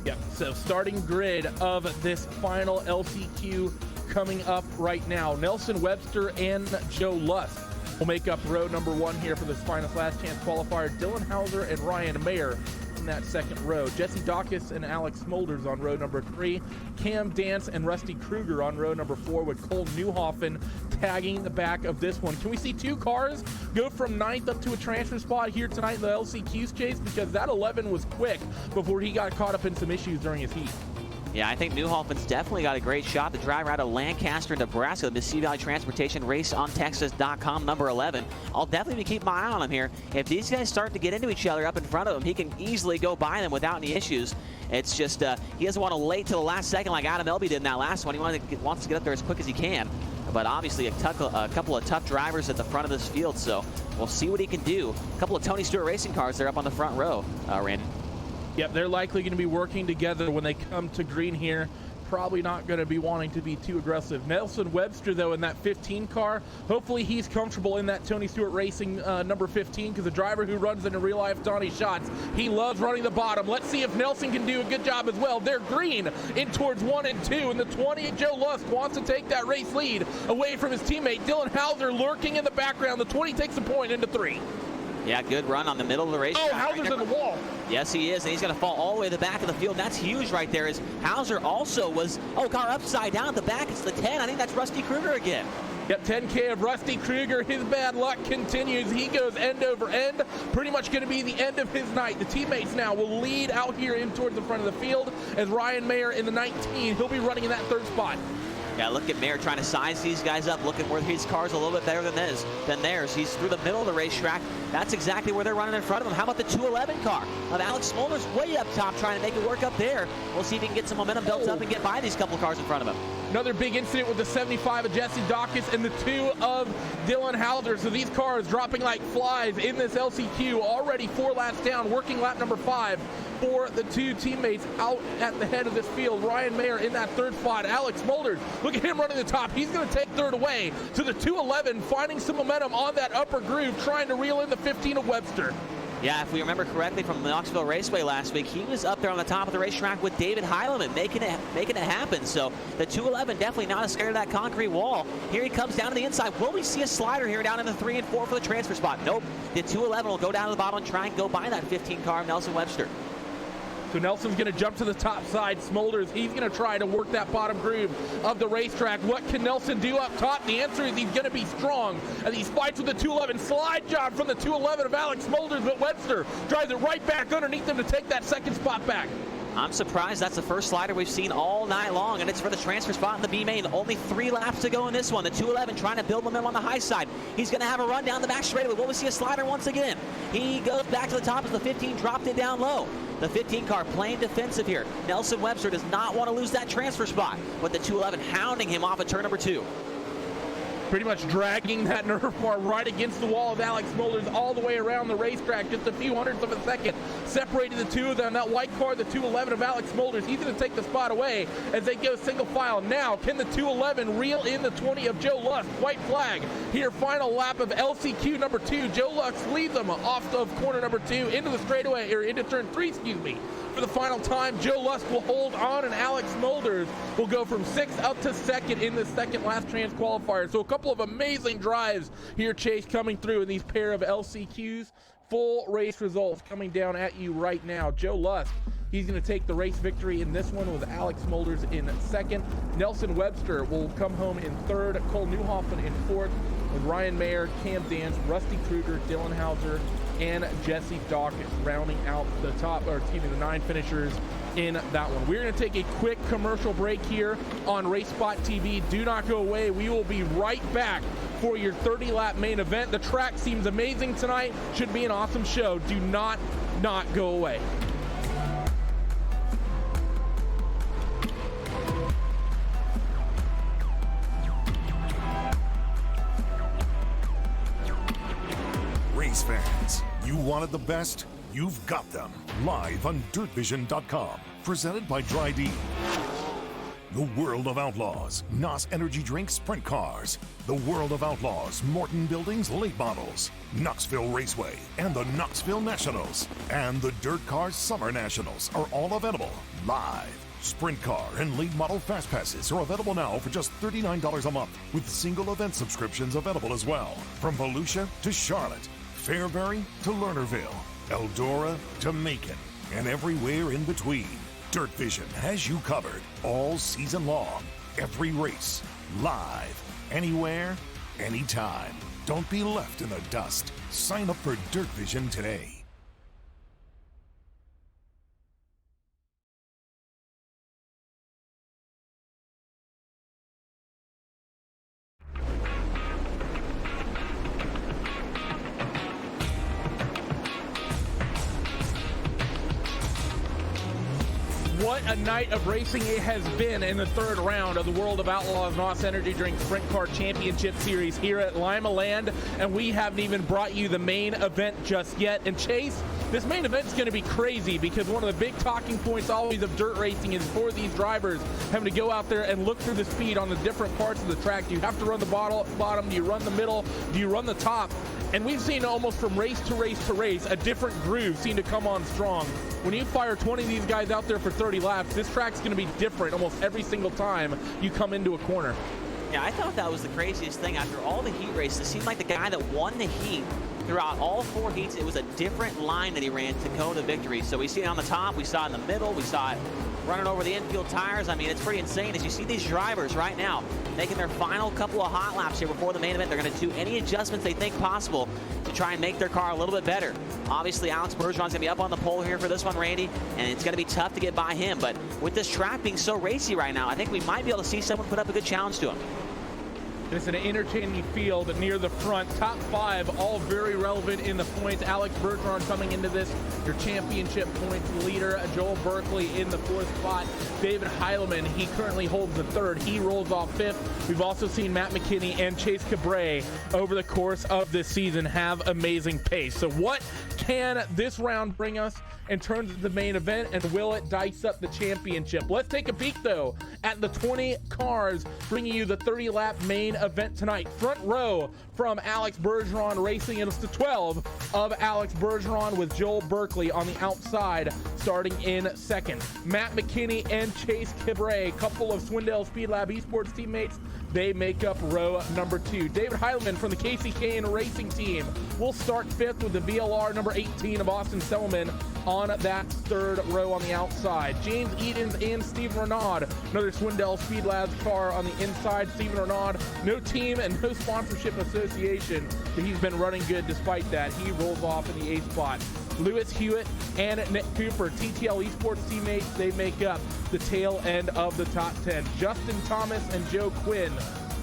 Yep, so starting grid of this final LCQ coming up right now. Nelson Webster and Joe Lust will make up row number 1 here for this final last chance qualifier. Dylan Hauser and Ryan Mayer in that second row. Jesse Dawkins and Alex Smolders on row number 3. Cam Dance and Rusty Kruger on row number 4, with Cole Newhoffen tagging the back of this one. Can we see 2 cars go from 9th up to a transfer spot here tonight in the LCQ's chase? Because that 11 was quick before he got caught up in some issues during his heat. Yeah, I think Newhoffen's definitely got a great shot. The driver out of Lancaster, Nebraska, the Mississippi Valley Transportation, raceontexas.com, number 11. I'll definitely be keeping my eye on him here. If these guys start to get into each other up in front of him, he can easily go by them without any issues. It's just he doesn't want to wait till the last second like Adam Elby did in that last one. He wants to get up there as quick as he can. But obviously a couple of tough drivers at the front of this field, so we'll see what he can do. A couple of Tony Stewart racing cars there up on the front row, Randy. Yep, they're likely going to be working together when they come to green here probably not going to be wanting to be too aggressive. Nelson Webster, though, in that 15 car, hopefully he's comfortable in that Tony Stewart Racing number 15, because the driver who runs into real life Donnie Schatz, he loves running the bottom. Let's see if Nelson can do a good job as well. They're green in towards 1 and 2, and the 20, Joe Lusk, wants to take that race lead away from his teammate Dylan Hauser lurking in the background. The 20 takes a point into 3. Yeah, good run on the middle of the race. Oh, Hauser's in the wall. Yes, he is, and he's going to fall all the way to the back of the field. That's huge right there, as Hauser also was, car upside down at the back. It's the 10. I think that's Rusty Kruger again. Yep, 10K of Rusty Kruger. His bad luck continues. He goes end over end. Pretty much going to be the end of his night. The teammates now will lead out here in towards the front of the field as Ryan Mayer in the 19. He'll be running in that 3rd spot. Yeah, look at Mayer trying to size these guys up, looking where his car's a little bit better than theirs. He's through the middle of the racetrack. That's exactly where they're running in front of him. How about the 211 car of Alex Smolder's way up top trying to make it work up there. We'll see if he can get some momentum built up and get by these couple cars in front of him. Another big incident with the 75 of Jesse Dawkins and the 2 of Dylan Hauser. So these cars dropping like flies in this LCQ. Already 4 laps down, working lap number 5 for the 2 teammates out at the head of this field. Ryan Mayer in that 3rd spot. Alex Smolders, look at him running the top. He's going to take 3rd away to the 211, finding some momentum on that upper groove, trying to reel in the 15 of Webster. Yeah, if we remember correctly from the Knoxville Raceway last week, he was up there on the top of the racetrack with David Heileman, making it happen. So the 211 definitely not as scared of that concrete wall. Here he comes down to the inside. Will we see a slider here down in the 3 and 4 for the transfer spot? Nope. The 211 will go down to the bottom and try and go by that 15 car of Nelson Webster. So Nelson's going to jump to the top side. Smolders, he's going to try to work that bottom groove of the racetrack. What can Nelson do up top? The answer is he's going to be strong as he fights with the 211. Slide job from the 211 of Alex Smolders, but Webster drives it right back underneath him to take that 2nd spot back. I'm surprised that's the first slider we've seen all night long, and it's for the transfer spot in the B main. Only 3 laps to go in this one. The 211 trying to build momentum on the high side. He's going to have a run down the back straightaway. Will we see a slider once again? He goes back to the top as the 15 dropped it down low. The 15 car playing defensive here. Nelson Webster does not want to lose that transfer spot, with the 211 hounding him off at turn number 2. Pretty much dragging that nerve bar right against the wall of Alex Smolders all the way around the racetrack. Just a few hundredths of a second separated the 2 of them. That white car, the 211 of Alex Smolders, he's going to take the spot away as they go single file. Now, can the 211 reel in the 20 of Joe Lusk? White flag here, final lap of LCQ number 2. Joe Lusk leads them off of corner number 2 into the straightaway, or into turn 3, excuse me. For the final time, Joe Lusk will hold on, and Alex Smolders will go from 6th up to 2nd in the 2nd last trans qualifier. So a couple of amazing drives here, Chase, coming through in these pair of LCQs. Full race results coming down at you right now. Joe Lusk, he's going to take the race victory in this one with Alex Smolders in 2nd. Nelson Webster will come home in 3rd. Cole Newhoffen in 4th. With Ryan Mayer, Cam Dance, Rusty Kruger, Dylan Hauser, and Jesse Dawkins rounding out the the 9 finishers in that one. We're going to take a quick commercial break here on Race Spot TV. Do not go away. We will be right back for your 30-lap main event. The track seems amazing tonight. Should be an awesome show. Do not go away. Race fans, you wanted the best? You've got them. Live on DirtVision.com. Presented by Dry D. The World of Outlaws. NOS Energy Drink Sprint Cars. The World of Outlaws. Morton Buildings Late Models. Knoxville Raceway. And the Knoxville Nationals. And the Dirt Cars Summer Nationals are all available live. Sprint Car and Late Model Fast Passes are available now for just $39 a month, with single event subscriptions available as well. From Volusia to Charlotte, Fairbury to Lernerville, Eldora to Macon, and everywhere in between. Dirt Vision has you covered all season long. Every race, live, anywhere, anytime. Don't be left in the dust. Sign up for Dirt Vision today. What a night of racing it has been in the third round of the World of Outlaws NOS Energy Drink Sprint Car Championship Series here at Limaland, and we haven't even brought you the main event just yet. And Chase, this main event is going to be crazy because one of the big talking points always of dirt racing is for these drivers having to go out there and look through the speed on the different parts of the track. Do you have to run the bottom? Do you run the middle? Do you run the top? And we've seen almost from race to race to race, a different groove seem to come on strong. When you fire 20 of these guys out there for 30 laps, this track's going to be different almost every single time you come into a corner. Yeah, I thought that was the craziest thing. After all the heat races, it seemed like the guy that won the heat throughout all 4 heats, it was a different line that he ran to go to victory. So we see it on the top, we saw it in the middle, we saw it running over the infield tires. I mean, it's pretty insane as you see these drivers right now making their final couple of hot laps here before the main event. They're going to do any adjustments they think possible to try and make their car a little bit better. Obviously, Alex Bergeron's going to be up on the pole here for this one, Randy, and it's going to be tough to get by him. But with this track being so racy right now, I think we might be able to see someone put up a good challenge to him. It's an entertaining field near the front. Top 5, all very relevant in the points. Alex Bergeron coming into this, your championship points leader. Joel Berkeley in the 4th spot. David Heilemann, he currently holds the 3rd. He rolls off 5th. We've also seen Matt McKinney and Chase Cabray over the course of this season have amazing pace. So what can this round bring us in terms of the main event, and will it dice up the championship? Let's take a peek, though, at the 20 cars bringing you the 30-lap main event tonight. Front row from Alex Bergeron Racing, and it's the 12 of Alex Bergeron with Joel Berkeley on the outside starting in 2nd. Matt McKinney and Chase Cabray, a couple of Swindell Speed Lab Esports teammates, they make up row number 2. David Heilemann from the KCKN Racing Team will start 5th with the VLR number 18 of Austin Sellman on that 3rd row on the outside. James Edens and Steven Renaud, another Swindell Speed Labs car on the inside. Steven Renaud, no team and no sponsorship association, but he's been running good despite that. He rolls off in the 8th spot. Lewis Hewitt and Nick Cooper, TTL Esports teammates, they make up the tail end of the top 10. Justin Thomas and Joe Quinn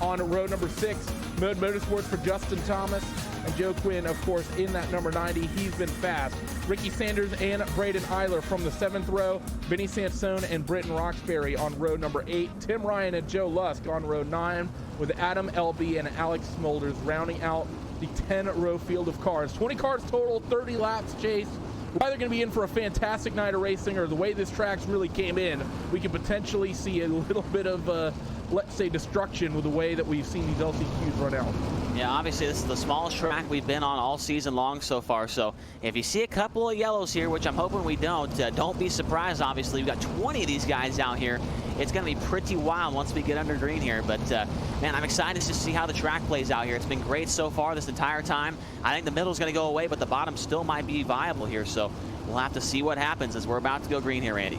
on row number 6. Mode Motorsports for Justin Thomas, and Joe Quinn, of course, in that number 90. He's been fast. Ricky Sanders and Braden Eiler from the 7th row. Vinny Sansone and Britton Roxbury on row number 8. Tim Ryan and Joe Lusk on row 9, with Adam Elby and Alex Smolders rounding out the 10-row field of cars. 20 cars total, 30 laps, Chase. We're either going to be in for a fantastic night of racing, or the way this track's really came in, we could potentially see a little bit of, let's say, destruction with the way that we've seen these LCQs run out. Yeah, obviously this is the smallest track we've been on all season long so far. So if you see a couple of yellows here, which I'm hoping we don't be surprised. Obviously, we've got 20 of these guys out here. It's going to be pretty wild once we get under green here. But, man, I'm excited to see how the track plays out here. It's been great so far this entire time. I think the middle's going to go away, but the bottom still might be viable here. So we'll have to see what happens as we're about to go green here, Randy.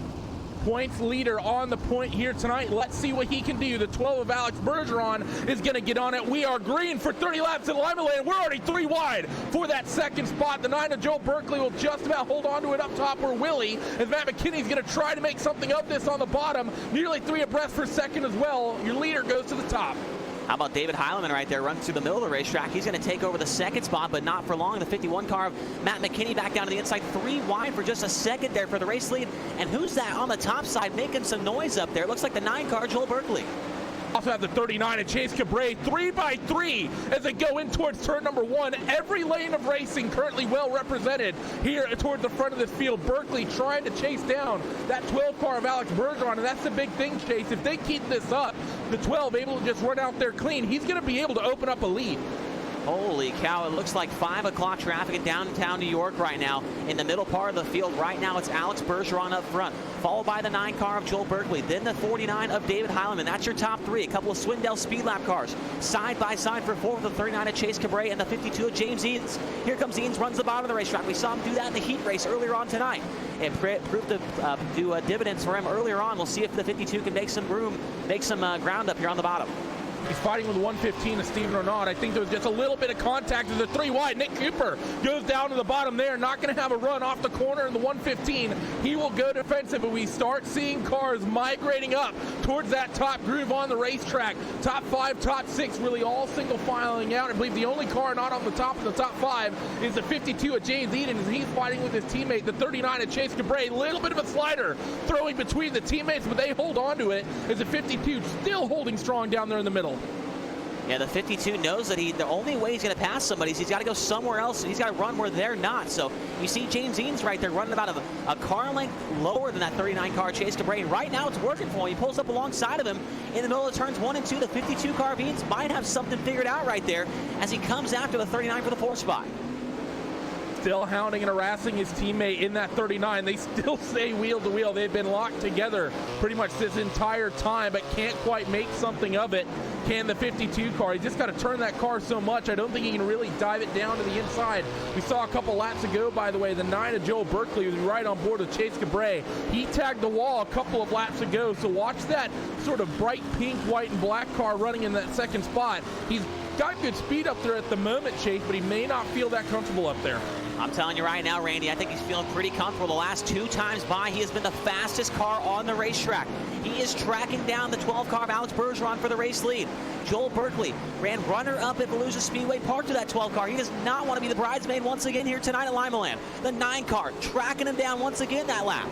Points leader on the point here tonight. Let's see what he can do. The 12 of Alex Bergeron is going to get on it. We are green for 30 laps in Limaland. We're already 3 wide for that 2nd spot. The 9 of Joel Berkeley will just about hold on to it up top where Willie, as Matt McKinney's going to try to make something of this on the bottom. Nearly 3 abreast for 2nd as well. Your leader goes to the top. How about David Heilemann right there, runs through the middle of the racetrack. He's going to take over the 2nd spot, but not for long. The 51 car of Matt McKinney back down to the inside, 3 wide for just a second there for the race lead. And who's that on the top side making some noise up there? Looks like the 9 car, Joel Berkeley. Also have the 39 and Chase Cabray, 3x3 as they go in towards turn number 1. Every lane of racing currently well represented here towards the front of this field. Berkeley trying to chase down that 12 car of Alex Bergeron, and that's the big thing, Chase. If they keep this up, the 12 able to just run out there clean, he's going to be able to open up a lead. Holy cow, it looks like 5 o'clock traffic in downtown New York right now. In the middle part of the field right now, it's Alex Bergeron up front, followed by the 9 car of Joel Berkeley, then the 49 of David Heilemann. That's your top 3. A couple of Swindell Speed Lab cars side by side for 4th, the 39 of Chase Cabray and the 52 of James Edens. Here comes Edens, runs the bottom of the racetrack. We saw him do that in the heat race earlier on tonight. It proved to do dividends for him earlier on. We'll see if the 52 can make some room, make some ground up here on the bottom. He's fighting with 115 to Steven Renaud. I think there was just a little bit of contact as the 3 wide. Nick Cooper goes down to the bottom there, not going to have a run off the corner in the 115. He will go defensive, but we start seeing cars migrating up towards that top groove on the racetrack. Top 5, top 6, really all single filing out. I believe the only car not on the top of the top 5 is the 52 at James Eden, as he's fighting with his teammate, the 39 at Chase Cabray. A little bit of a slider throwing between the teammates, but they hold on to it as the 52 still holding strong down there in the middle. Yeah, the 52 knows that the only way he's going to pass somebody is he's got to go somewhere else, and he's got to run where they're not. So you see James Eaton's right there running about a car length lower than that 39 car Chase Cabray. And right now it's working for him. He pulls up alongside of him in the middle of turns 1 and 2. The 52 car of Eaton's might have something figured out right there as he comes after the 39 for the 4th spot. Still hounding and harassing his teammate in that 39. They still stay wheel to wheel. They've been locked together pretty much this entire time, but can't quite make something of it. Can the 52 car? He just got to turn that car so much. I don't think he can really dive it down to the inside. We saw a couple laps ago, by the way, the 9 of Joel Berkeley was right on board with Chase Cabray. He tagged the wall a couple of laps ago, so watch that sort of bright pink, white, and black car running in that 2nd spot. He's got good speed up there at the moment, Chase, but he may not feel that comfortable up there. I'm telling you right now, Randy, I think he's feeling pretty comfortable. The last 2 times by, he has been the fastest car on the racetrack. He is tracking down the 12 car of Alex Bergeron for the race lead. Joel Berkeley ran runner-up at Volusia Speedway, parked to that 12 car. He does not want to be the bridesmaid once again here tonight at Limaland. The 9 car tracking him down once again that lap.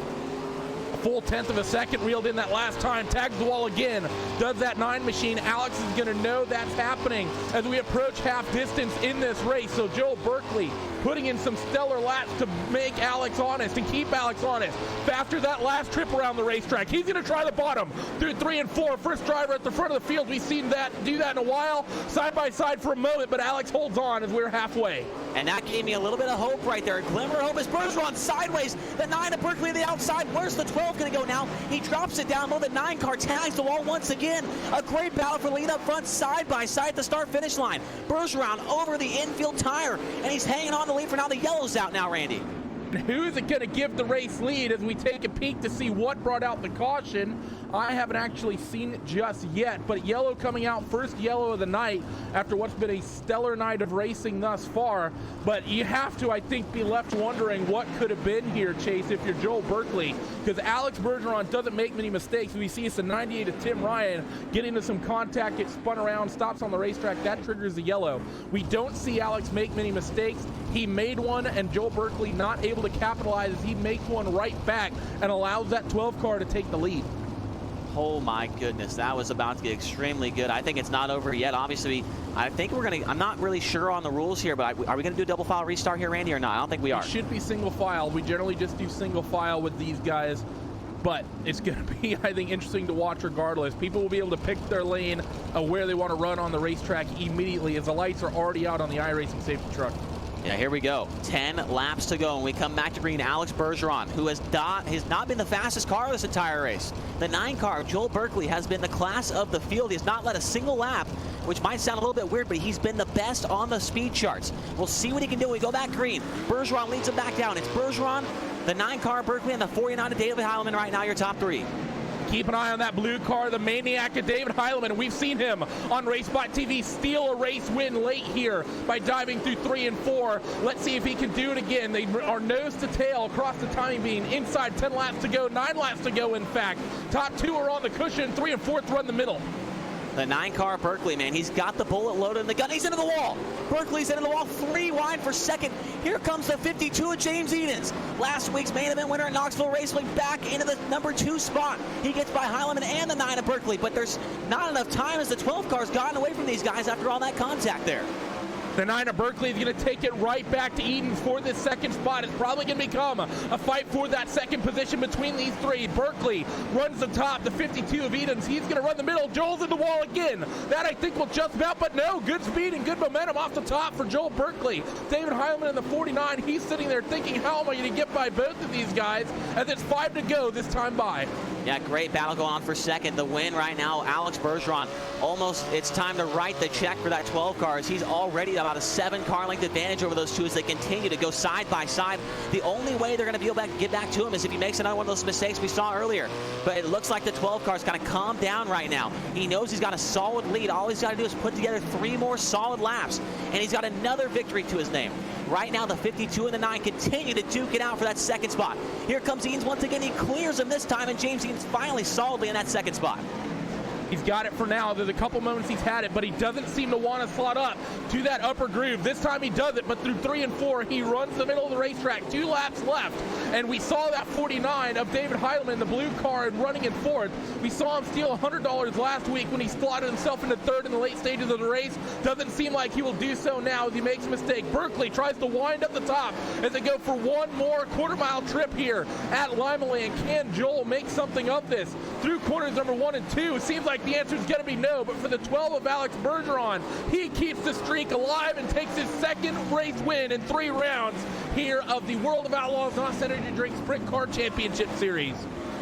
Full 1/10 of a second reeled in that last time, tags the wall again, does that 9 machine. Alex is going to know that's happening as we approach half distance in this race. So Joel Berkeley putting in some stellar laps to make Alex honest and keep Alex honest. After that last trip around the racetrack, he's going to try the bottom through 3 and 4. First driver at the front of the field. We've seen that do that in a while, side by side for a moment, but Alex holds on as we're halfway. And that gave me a little bit of hope right there. A glimmer of hope as Bergeron sideways. The 9 of Berkeley on the outside. Where's the 12 going to go now? He drops it down low. The 9 car tags the wall once again. A great battle for lead up front, side by side at the start-finish line. Bergeron over the infield tire, and he's hanging on the lead for now. The yellow's out now, Randy. Who's it going to give the race lead as we take a peek to see what brought out the caution? I haven't actually seen it just yet, but yellow coming out, first yellow of the night after what's been a stellar night of racing thus far. But you have to, I think, be left wondering what could have been here, Chase, if you're Joel Berkeley, because Alex Bergeron doesn't make many mistakes. We see it's a 98 of Tim Ryan, get into some contact, gets spun around, stops on the racetrack, that triggers the yellow. We don't see Alex make many mistakes. He made one, and Joel Berkeley not able to capitalize as he makes one right back and allows that 12 car to take the lead. Oh my goodness, that was about to get extremely good. I think it's not over yet. Obviously, I think we're going to, I'm not really sure on the rules here, but are we going to do a double file restart here, Randy, or not? I don't think we are. It should be single file. We generally just do single file with these guys, but it's going to be, I think, interesting to watch regardless. People will be able to pick their lane where they want to run on the racetrack immediately as the lights are already out on the iRacing safety truck. Yeah, here we go. 10 laps to go, and we come back to green. Alex Bergeron, who has not been the fastest car this entire race. The 9 car, Joel Berkeley, has been the class of the field. He has not led a single lap, which might sound a little bit weird, but he's been the best on the speed charts. We'll see what he can do when we go back green. Bergeron leads him back down. It's Bergeron, the 9 car, Berkeley, and the 49 of David Heilman right now, your top 3. Keep an eye on that blue car, the maniac of David Heilman. We've seen him on RaceBot TV steal a race win late here by diving through 3 and 4. Let's see if he can do it again. They are nose to tail across the timing beam. Inside 10 laps to go, 9 laps to go, in fact. Top 2 are on the cushion, 3 and 4th run the middle. The 9 car Berkeley, man, he's got the bullet loaded in the gun. He's into the wall. Berkeley's into the wall, 3 wide for second. Here comes the 52 of James Edens. Last week's main event winner at Knoxville Raceway back into the number 2 spot. He gets by Heilman and the 9 of Berkeley, but there's not enough time as the 12 car's gotten away from these guys after all that contact there. The 9 of Berkeley is going to take it right back to Eden for this second spot. It's probably going to become a fight for that second position between these 3. Berkeley runs the top, the 52 of Edens. He's going to run the middle. Joel's in the wall again. That, I think, will just about, but no, good speed and good momentum off the top for Joel Berkeley. David Heilman in the 49, he's sitting there thinking, how am I going to get by both of these guys as it's 5 to go this time by. Yeah, great battle going on for second. The win right now, Alex Bergeron. Almost, it's time to write the check for that 12 car, as he's already about a 7-car length advantage over those two as they continue to go side by side. The only way they're going to be able to get back to him is if he makes another one of those mistakes we saw earlier. But it looks like the 12 car's kind of calmed down right now. He knows he's got a solid lead. All he's got to do is put together 3 more solid laps, and he's got another victory to his name. Right now, the 52 and the 9 continue to duke it out for that second spot. Here comes Eanes once again. He clears him this time, and James Eanes finally solidly in that second spot. He's got it for now. There's a couple moments he's had it, but he doesn't seem to want to slot up to that upper groove. This time he does it, but through 3 and 4, he runs the middle of the racetrack. 2 laps left, and we saw that 49 of David Heilemann, the blue car, and running in fourth. We saw him steal $100 last week when he slotted himself into third in the late stages of the race. Doesn't seem like he will do so now as he makes a mistake. Berkeley tries to wind up the top as they go for one more quarter-mile trip here at Limaland. Can Joel make something of this? Through corners number 1 and 2, it seems like the answer is going to be no, but for the 12 of Alex Bergeron, he keeps the streak alive and takes his second race win in 3 rounds here of the World of Outlaws NOS Energy Drink Sprint Car Championship Series.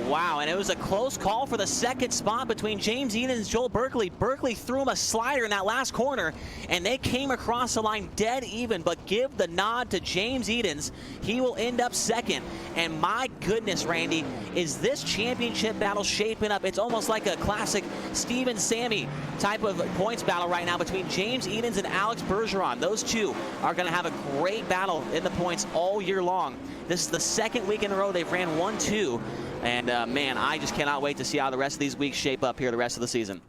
Wow, and it was a close call for the second spot between James Eanes and Joel Berkeley. Berkeley threw him a slider in that last corner, and they came across the line dead even, but give the nod to James Eanes. He will end up second. And my goodness, Randy, is this championship battle shaping up? It's almost like a classic Steven Sammy type of points battle right now between James Eanes and Alex Bergeron. Those two are going to have a great battle in the points all year long. This is the second week in a row they've ran 1-2. And, man, I just cannot wait to see how the rest of these weeks shape up here the rest of the season.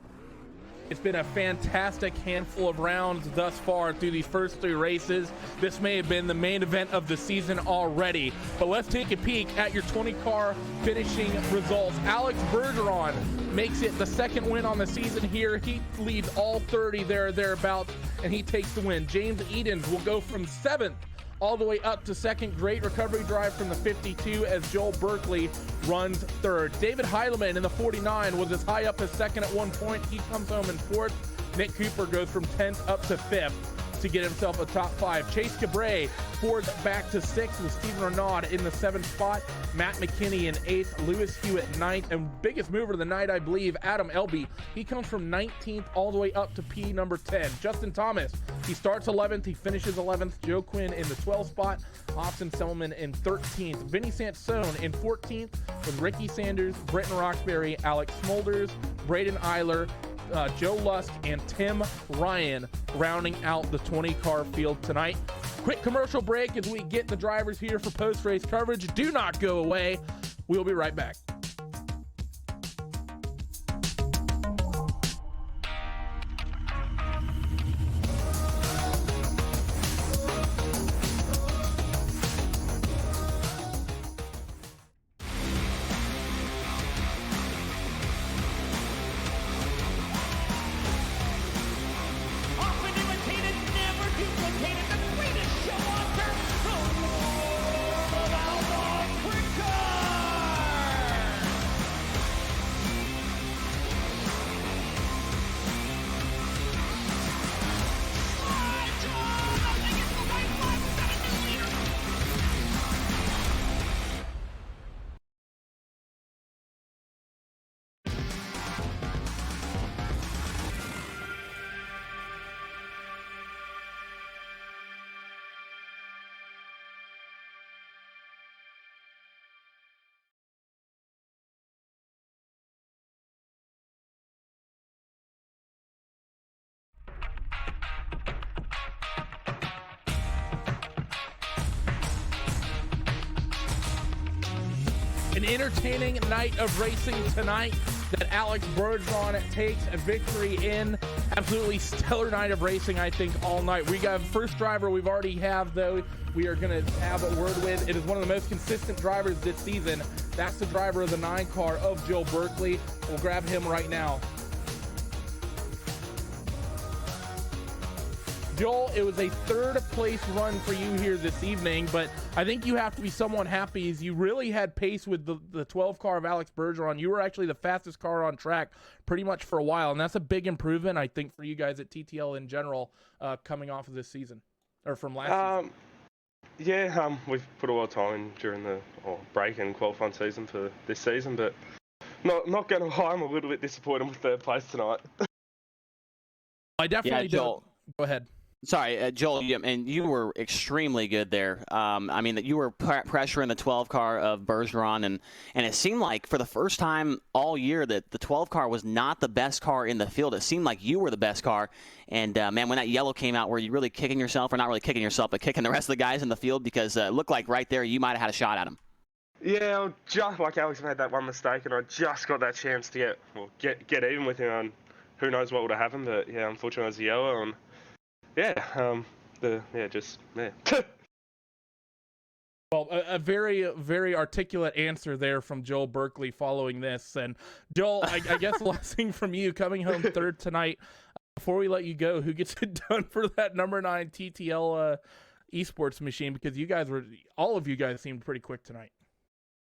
It's been a fantastic handful of rounds thus far through these first 3 races. This may have been the main event of the season already. But let's take a peek at your 20-car finishing results. Alex Bergeron makes it the second win on the season here. He leads all 30 thereabouts, and he takes the win. James Eanes will go from 7th all the way up to second. Great recovery drive from the 52 as Joel Berkeley runs third. David Heilemann in the 49 was as high up as second at one point. He comes home in fourth. Nick Cooper goes from 10th up to 5th to get himself a top 5. Chase Cabray fourth back to 6th with Stephen Renaud in the 7th spot. Matt McKinney in 8th. Lewis Hewitt 9th. And biggest mover of the night, I believe, Adam Elby. He comes from 19th all the way up to P number 10. Justin Thomas, he starts 11th. He finishes 11th. Joe Quinn in the 12th spot. Austin Selman in 13th. Vinny Sansone in 14th with Ricky Sanders, Britton Roxbury, Alex Smulders, Braden Eiler, Joe Lusk, and Tim Ryan rounding out the 20-car field tonight. Quick commercial break as we get the drivers here for post-race coverage. Do not go away. We'll be right back. Often imitated, never duplicated, the greatest show on turf, the World of Outlaws Sprint Car! Slide Joel, nothing is the right line, we've got a new leader! An entertaining night of racing tonight that Alex Bergeron takes a victory in. Absolutely stellar night of racing, I think, all night. We got first driver we've already have, though, we are going to have a word with. It is one of the most consistent drivers this season. That's the driver of the 9 car of Joel Berkeley. We'll grab him right now. Joel, it was a 3rd place run for you here this evening, but I think you have to be somewhat happy as you really had pace with the 12 car of Alex Bergeron. You were actually the fastest car on track pretty much for a while, and that's a big improvement, I think, for you guys at TTL in general coming off of this season, or from last season. Yeah, we've put a lot of time in during the break and qualifying season for this season, but Not going to lie, I'm a little bit disappointed with third place tonight. I definitely Joel. Go ahead. Sorry, Joel, you were extremely good there. I mean, that you were pressuring the 12 car of Bergeron, and it seemed like for the first time all year that the 12 car was not the best car in the field. It seemed like you were the best car. And, man, when that yellow came out, were you really kicking yourself, or not really kicking yourself, but kicking the rest of the guys in the field? Because it looked like right there you might have had a shot at him. Yeah, just like Alex made that one mistake, and I just got that chance to get even with him. And who knows what would have happened? But yeah, unfortunately, it was a yellow, and Well, a very, very articulate answer there from Joel Berkeley following this. And Joel, I guess the last thing from you, coming home third tonight. Before we let you go, who gets it done for that number 9 TTL esports machine? Because all of you guys seemed pretty quick tonight.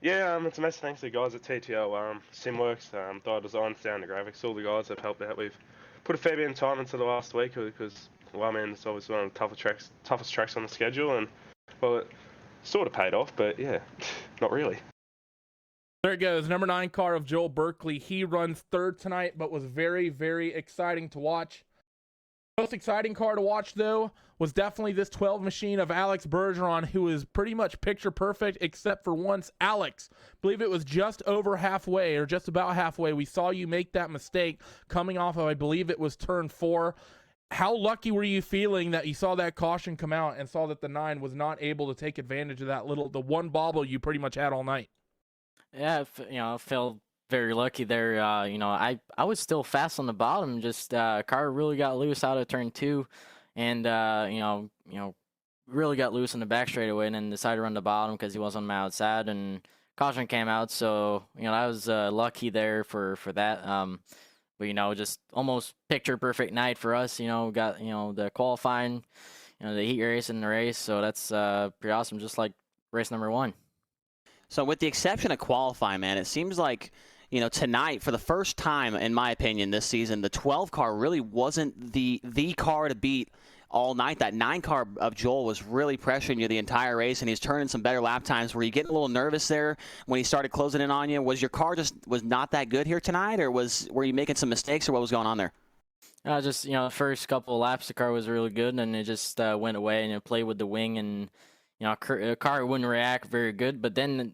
Yeah, it's a massive thanks to the guys at TTL, Simworks, Dye Design, Sound and Graphics, all the guys have helped out. We've put a fair bit of time into the last week because, well, man, it's obviously one of the toughest tracks on the schedule, and, well, it sort of paid off, but yeah, not really. There it goes, number 9 car of Joel Berkeley. He runs third tonight, but was very, very exciting to watch. Most exciting car to watch, though, was definitely this 12 machine of Alex Bergeron, who is pretty much picture perfect, except for once. Alex, I believe it was just over halfway, or just about halfway, we saw you make that mistake coming off of, I believe it was turn 4. How lucky were you feeling that you saw that caution come out and saw that the 9 was not able to take advantage of the one bobble you pretty much had all night? Yeah, I felt very lucky there. I was still fast on the bottom. Just car really got loose out of turn 2, and really got loose on the back straightaway, and then decided to run the bottom because he was on my outside, and caution came out. So I was lucky there for that. But just almost picture perfect night for us. Got the qualifying, the heat race and the race. So that's pretty awesome. Just like race number 1. So with the exception of qualifying, man, it seems like, tonight, for the first time, in my opinion, this season, the 12 car really wasn't the car to beat all night. That 9 car of Joel was really pressuring you the entire race, and he's turning some better lap times. Were you getting a little nervous there when he started closing in on you? Was your car was not that good here tonight, or were you making some mistakes, or what was going on there? Just, the first couple of laps, the car was really good, and it just went away, and it played with the wing, and, the car wouldn't react very good. But then,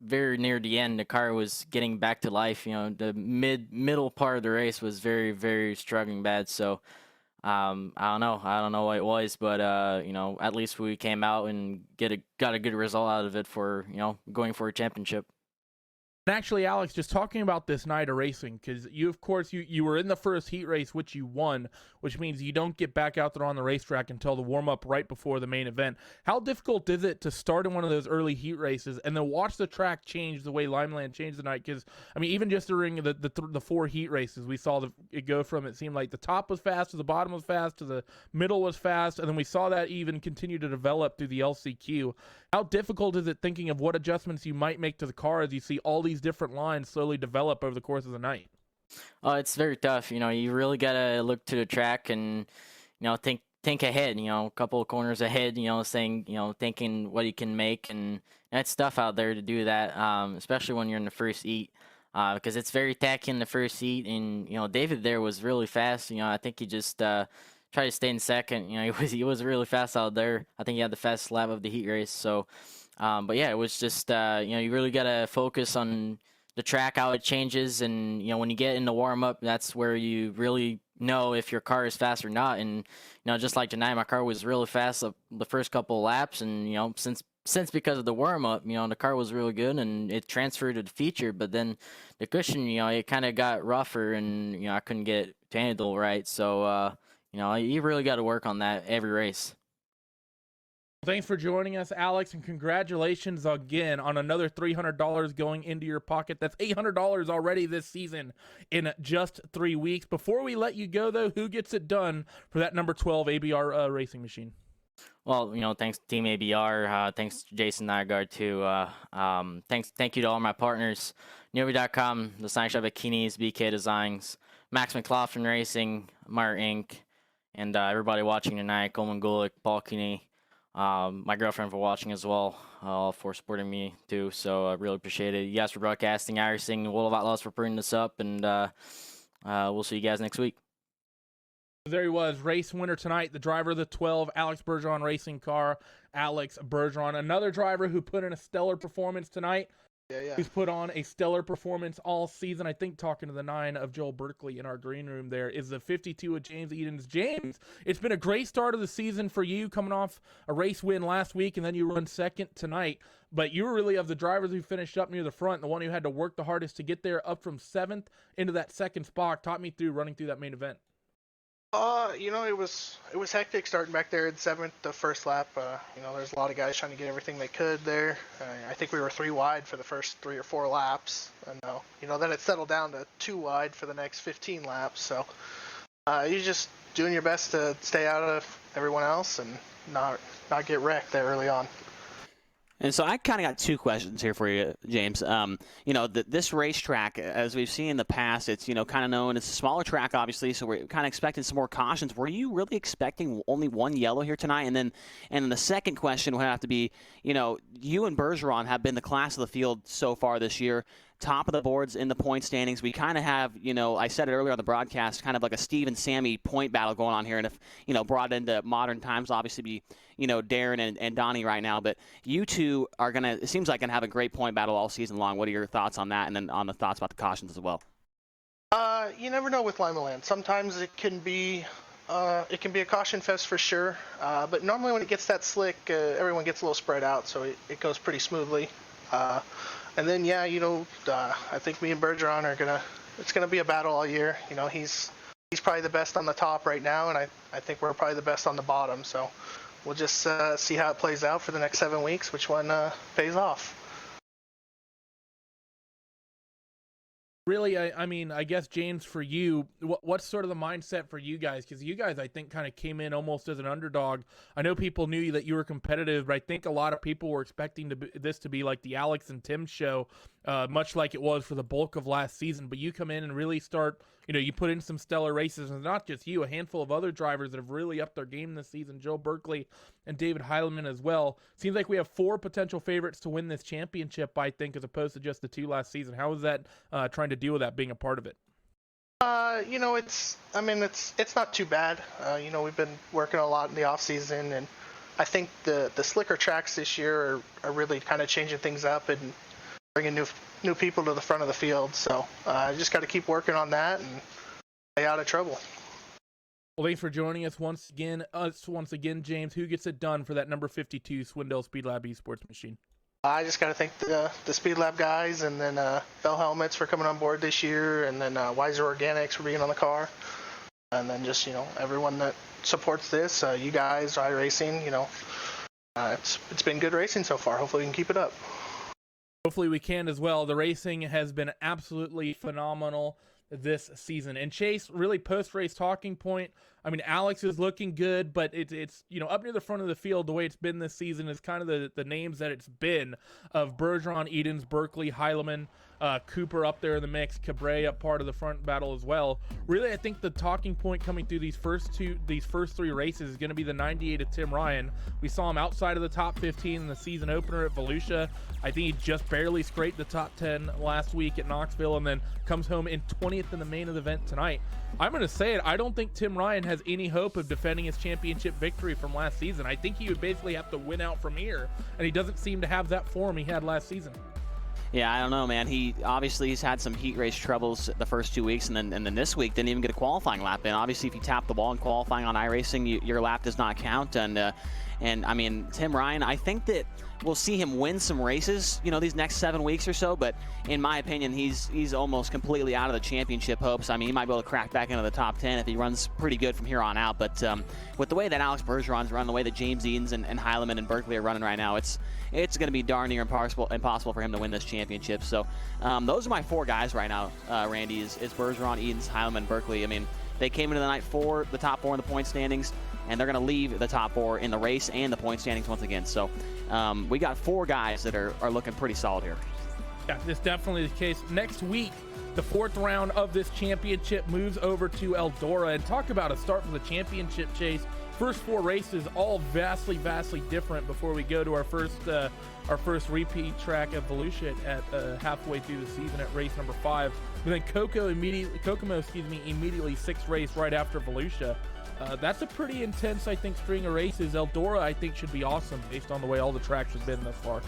very near the end, the car was getting back to life. The middle part of the race was very, very struggling bad. So, I don't know what it was, but at least we came out and got a good result out of it for going for a championship. And actually, Alex, just talking about this night of racing, because of course, you were in the first heat race, which you won, which means you don't get back out there on the racetrack until the warm-up right before the main event. How difficult is it to start in one of those early heat races and then watch the track change the way Limaland changed tonight? Because, even just during the 4 heat races, we saw it go from, it seemed like the top was fast to the bottom was fast to the middle was fast, and then we saw that even continue to develop through the LCQ. How difficult is it thinking of what adjustments you might make to the car as you see all these different lines slowly develop over the course of the night? It's very tough. You really gotta look to the track and think ahead. A couple of corners ahead. Thinking what you can make, and that's tough out there to do that. Especially when you're in the first heat, because it's very tacky in the first heat. And David there was really fast. I think he just tried to stay in second. He was really fast out there. I think he had the fastest lap of the heat race. So, but yeah, it was just you really gotta focus on the track, how it changes, and when you get in the warm up, that's where you really know if your car is fast or not. And just like tonight, my car was really fast the first couple of laps, and since because of the warm up, the car was really good and it transferred to the feature, but then the cushion, it kind of got rougher, and I couldn't get to handle right. So you really got to work on that every race. Thanks for joining us, Alex, and congratulations again on another $300 going into your pocket. That's $800 already this season in just 3 weeks. Before we let you go, though, who gets it done for that number 12 ABR racing machine? Well, thanks to Team ABR. Thanks to Jason Nygaard, too. Thank you to all my partners, Newbie.com, The Sign Shop Bikinis, BK Designs, Max McLaughlin Racing, Meyer Inc., and everybody watching tonight, Coleman Gulick, Paul Kinney, my girlfriend for watching as well, for supporting me too. So I really appreciate it. You guys for broadcasting, iRacing, World of Outlaws for bringing this up, and we'll see you guys next week. There he was, race winner tonight, the driver of the 12 Alex Bergeron racing car, Alex Bergeron. Another driver who put in a stellar performance tonight. Who's put on a stellar performance all season. I think talking to the 9 of Joel Berkeley in our green room there is the 52 of James Edens. James, it's been a great start of the season for you, coming off a race win last week, and then you run second tonight. But you were really, of the drivers who finished up near the front, the one who had to work the hardest to get there, up from 7th into that second spot. Talk me through running through that main event. It was hectic starting back there in 7th, the first lap. There's a lot of guys trying to get everything they could there. I think we were 3 wide for the first 3 or 4 laps. And, then it settled down to 2 wide for the next 15 laps. So, you're just doing your best to stay out of everyone else and not get wrecked there early on. And so I kind of got 2 questions here for you, James. This racetrack, as we've seen in the past, it's, kind of known, it's a smaller track, obviously, so we're kind of expecting some more cautions. Were you really expecting only 1 yellow here tonight? And then the second question would have to be, you and Bergeron have been the class of the field so far this year. Top of the boards in the point standings. We kind of have, I said it earlier on the broadcast, kind of like a Steve and Sammy point battle going on here. And if, brought into modern times, obviously be, Darren and Donnie right now. But you two are going to, it seems like, going to have a great point battle all season long. What are your thoughts on that? And then on the thoughts about the cautions as well? You never know with Limaland. Sometimes it can be a caution fest for sure. But normally when it gets that slick, everyone gets a little spread out. So it goes pretty smoothly. And then, I think me and Bergeron it's going to be a battle all year. He's probably the best on the top right now, and I think we're probably the best on the bottom. So we'll just see how it plays out for the next 7 weeks, which one pays off. Really, I guess, James, for you, what's sort of the mindset for you guys? Because you guys, I think, kind of came in almost as an underdog. I know people knew that you were competitive, but I think a lot of people were expecting this to be like the Alex and Tim show, much like it was for the bulk of last season. But you come in and really start, you put in some stellar races, and not just you, a handful of other drivers that have really upped their game this season, Joe Berkeley and David Heileman as well. Seems like we have 4 potential favorites to win this championship, I think, as opposed to just the 2 last season. How is that trying to deal with that, being a part of it? It's not too bad. We've been working a lot in the off season, and I think the slicker tracks this year are really kind of changing things up and bringing new people to the front of the field. So I just got to keep working on that and stay out of trouble. Well, thanks for joining us once again, James. Who gets it done for that number 52 Swindell Speed Lab Esports machine? I just got to thank the Speed Lab guys, and then Bell Helmets for coming on board this year, and then Wiser Organics for being on the car, and then just everyone that supports this, you guys, iRacing. It's been good racing so far. Hopefully we can keep it up. Hopefully we can as well. The racing has been absolutely phenomenal this season. And Chase, really post-race talking point. Alex is looking good, but it's up near the front of the field, the way it's been this season is kind of the names that it's been of Bergeron, Edens, Berkeley, Heileman, Cooper up there in the mix, Cabrera up part of the front battle as well. Really, I think the talking point coming through these first 3 races is going to be the 98 of Tim Ryan. We saw him outside of the top 15 in the season opener at Volusia. I think he just barely scraped the top 10 last week at Knoxville, and then comes home in 20th in the main event tonight. I'm going to say it, I don't think Tim Ryan has any hope of defending his championship victory from last season. I think he would basically have to win out from here, and he doesn't seem to have that form he had last season. Yeah, I don't know, man. He's had some heat race troubles the first 2 weeks, and then this week didn't even get a qualifying lap in. Obviously, if you tap the ball in qualifying on iRacing, your lap does not count. And Tim Ryan, I think that we'll see him win some races, these next 7 weeks or so. But in my opinion, he's almost completely out of the championship hopes. He might be able to crack back into the top 10 if he runs pretty good from here on out. But with the way that Alex Bergeron's run, the way that James Edens and Heileman and Berkeley are running right now, it's going to be darn near impossible for him to win this championship. So those are my 4 guys right now, Randy, is Bergeron, Edens, Heileman, Berkeley. They came into the night the top 4 in the point standings, and they're going to leave the top 4 in the race and the point standings once again. So we got 4 guys that are looking pretty solid here. Yeah, this is definitely the case. Next week, the 4th round of this championship moves over to Eldora. And talk about a start for the championship chase. first 4 races all vastly different before we go to our first repeat track at Volusia at halfway through the season at race number 5. But then Kokomo immediately 6th race right after Volusia. That's a pretty intense, I think, string of races. Eldora, I think, should be awesome based on the way all the tracks have been thus far.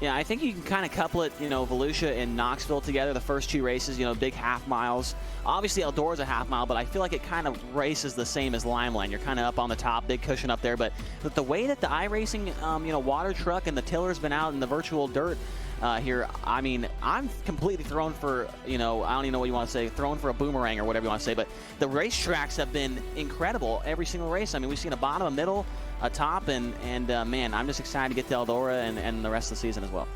Yeah, I think you can kind of couple it, Volusia and Knoxville together, the first 2 races, big half miles. Obviously, Eldora's a half mile, but I feel like it kind of races the same as Limaland. You're kind of up on the top, big cushion up there. But the way that the iRacing, water truck and the tiller's been out in the virtual dirt here, I mean, I'm completely thrown for, I don't even know what you want to say, thrown for a boomerang or whatever you want to say. But the racetracks have been incredible every single race. I mean, we've seen a bottom, a middle, a top, and man, I'm just excited to get to Eldora and the rest of the season as well.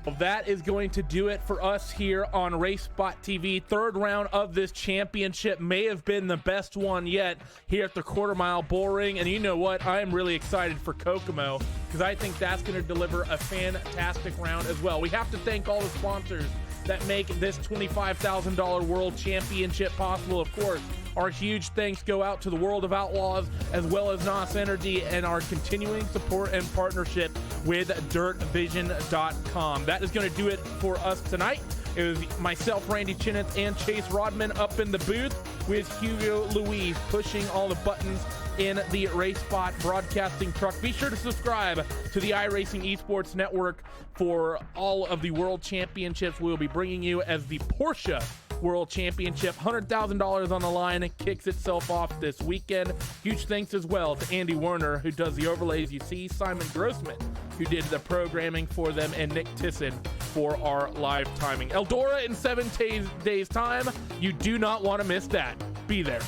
Well, that is going to do it for us here on RaceSpot TV. 3rd round of this championship may have been the best one yet here at the Quarter Mile Bull Ring. And you know what? I am really excited for Kokomo because I think that's going to deliver a fantastic round as well. We have to thank all the sponsors that make this $25,000 World Championship possible, of course. Our huge thanks go out to the World of Outlaws as well as NOS Energy and our continuing support and partnership with DirtVision.com. That is going to do it for us tonight. It was myself, Randy Chineth, and Chase Rodman up in the booth with Hugo Louise pushing all the buttons in the RaceSpot broadcasting truck. Be sure to subscribe to the iRacing Esports Network for all of the World Championships we'll be bringing you as the Porsche World Championship, $100,000 on the line, kicks itself off this weekend. Huge thanks as well to Andy Werner, who does the overlays you see, Simon Grossman, who did the programming for them, and Nick Tisson for our live timing. Eldora in 7 days' time. You do not want to miss that. Be there.